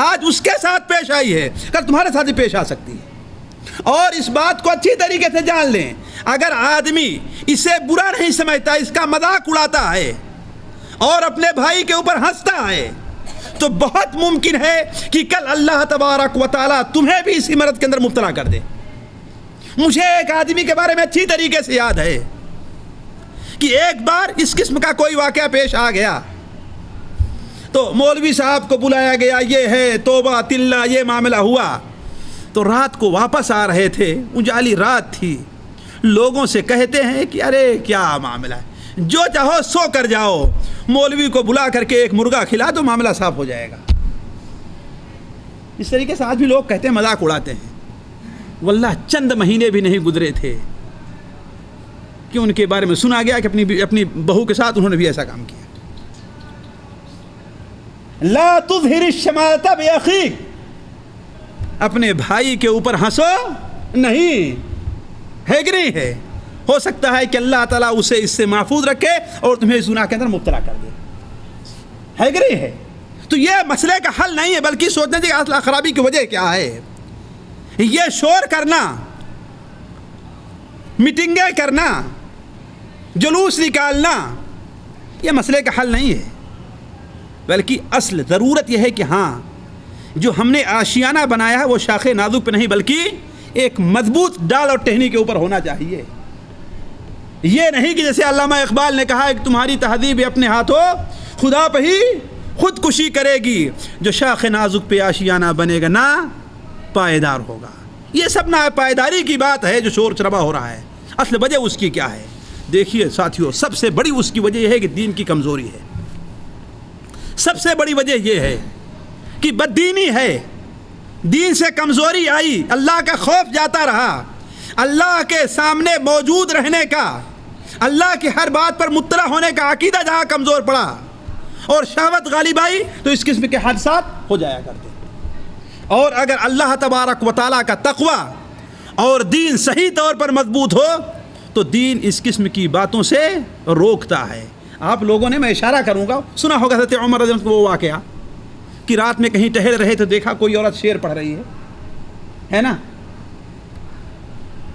آج اس کے ساتھ پیش آئی ہے کل تمہارے ساتھ بھی پیش آ سکتی ہے. اور اس بات کو اچھی طریقے سے جان لیں، اگر آدمی اسے برا نہیں سمجھتا، اس کا مذاق اڑاتا ہے اور اپنے بھائی کے اوپر ہنستا ہے، تو بہت ممکن ہے کہ کل اللہ تبارک و تعالیٰ تمہیں بھی اسی مرض کے اندر مبتلا کر دے. مجھے ایک آدمی کے بارے میں اچھی طریقے سے یاد ہے کہ ایک بار اس قسم کا کوئی واقعہ پیش آ گیا تو مولوی صاحب کو بلایا گیا، یہ ہے توبہ تلہ، یہ معاملہ ہوا. تو رات کو واپس آ رہے تھے، اجالی رات تھی، لوگوں سے کہتے ہیں کہ ارے کیا معاملہ ہے، جو چاہو سو کر جاؤ، مولوی کو بلا کر کے ایک مرغا کھلا تو معاملہ صاف ہو جائے گا. اس طریقے سے آج بھی لوگ کہتے ہیں، مذاق اڑاتے ہیں. واللہ چند مہینے بھی نہیں گزرے تھے کہ ان کے بارے میں سنا گیا کہ اپنی بہو کے ساتھ انہوں نے بھی ایسا کام کیا. لا تظہر الشماتہ بأخیک، اپنے بھائی کے اوپر ہنسو نہیں، ہے کہ نہیں ہے. ہو سکتا ہے کہ اللہ تعالیٰ اسے اس سے محفوظ رکھے اور تمہیں اس گناہ کے اندر مبتلا کر دے، ہے کہ نہیں ہے. تو یہ مسئلے کا حل نہیں ہے، بلکہ سوچنا چاہیے اصل خرابی کی وجہ کیا ہے. یہ شور کرنا، میٹنگیں کرنا، جلوس نکالنا، یہ مسئلے کا حل نہیں ہے، بلکہ اصل ضرورت یہ ہے کہ ہاں جو ہم نے آشیانہ بنایا ہے وہ شاخ نازک پہ نہیں بلکہ ایک مضبوط ڈال اور ٹہنی کے اوپر ہونا چاہیے. یہ نہیں کہ جیسے علامہ اقبال نے کہا ہے کہ تمہاری تہذیب اپنے ہاتھوں خدا پہ ہی خودکشی کرے گی، جو شاخ نازک پہ آشیانہ بنے گا نہ پائیدار ہوگا. یہ سب نہ پائیداری کی بات ہے جو شور شرابہ ہو رہا ہے. اصل وجہ اس کی کیا ہے؟ دیکھیے ساتھیوں، سب سے بڑی اس کی وجہ یہ ہے کہ دین کی کمزوری ہے. سب سے بڑی وجہ یہ ہے کہ بددینی ہے، دین سے کمزوری آئی، اللہ کا خوف جاتا رہا، اللہ کے سامنے موجود رہنے کا، اللہ کی ہر بات پر مطلع ہونے کا عقیدہ جہاں کمزور پڑا اور شہوت غالب آئی تو اس قسم کے حادثات ہو جایا کرتے. اور اگر اللہ تبارک و تعالیٰ کا تقوی اور دین صحیح طور پر مضبوط ہو تو دین اس قسم کی باتوں سے روکتا ہے. آپ لوگوں نے، میں اشارہ کروں گا، سنا ہوگا حضرت عمر رضی اللہ عنہ وہ واقعہ کہ رات میں کہیں ٹہل رہے تو دیکھا کوئی عورت شعر پڑھ رہی ہے نا،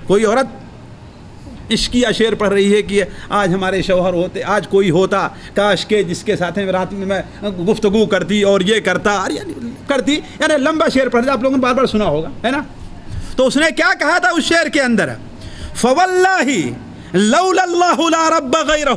کوئی عورت عشقیہ شعر پڑھ رہی ہے کہ آج ہمارے شوہر ہوتے، آج کوئی ہوتا کاش کے جس کے ساتھ رات میں گفتگو کرتی اور یہ کرتا کرتی، یعنی لمبا شعر پڑھتا، آپ لوگوں نے بار بار سنا ہوگا، ہے نا. تو اس نے کیا کہا تھا اس شعر کے اندر؟ فواللہ لولا اللہ لا رب غیرہ،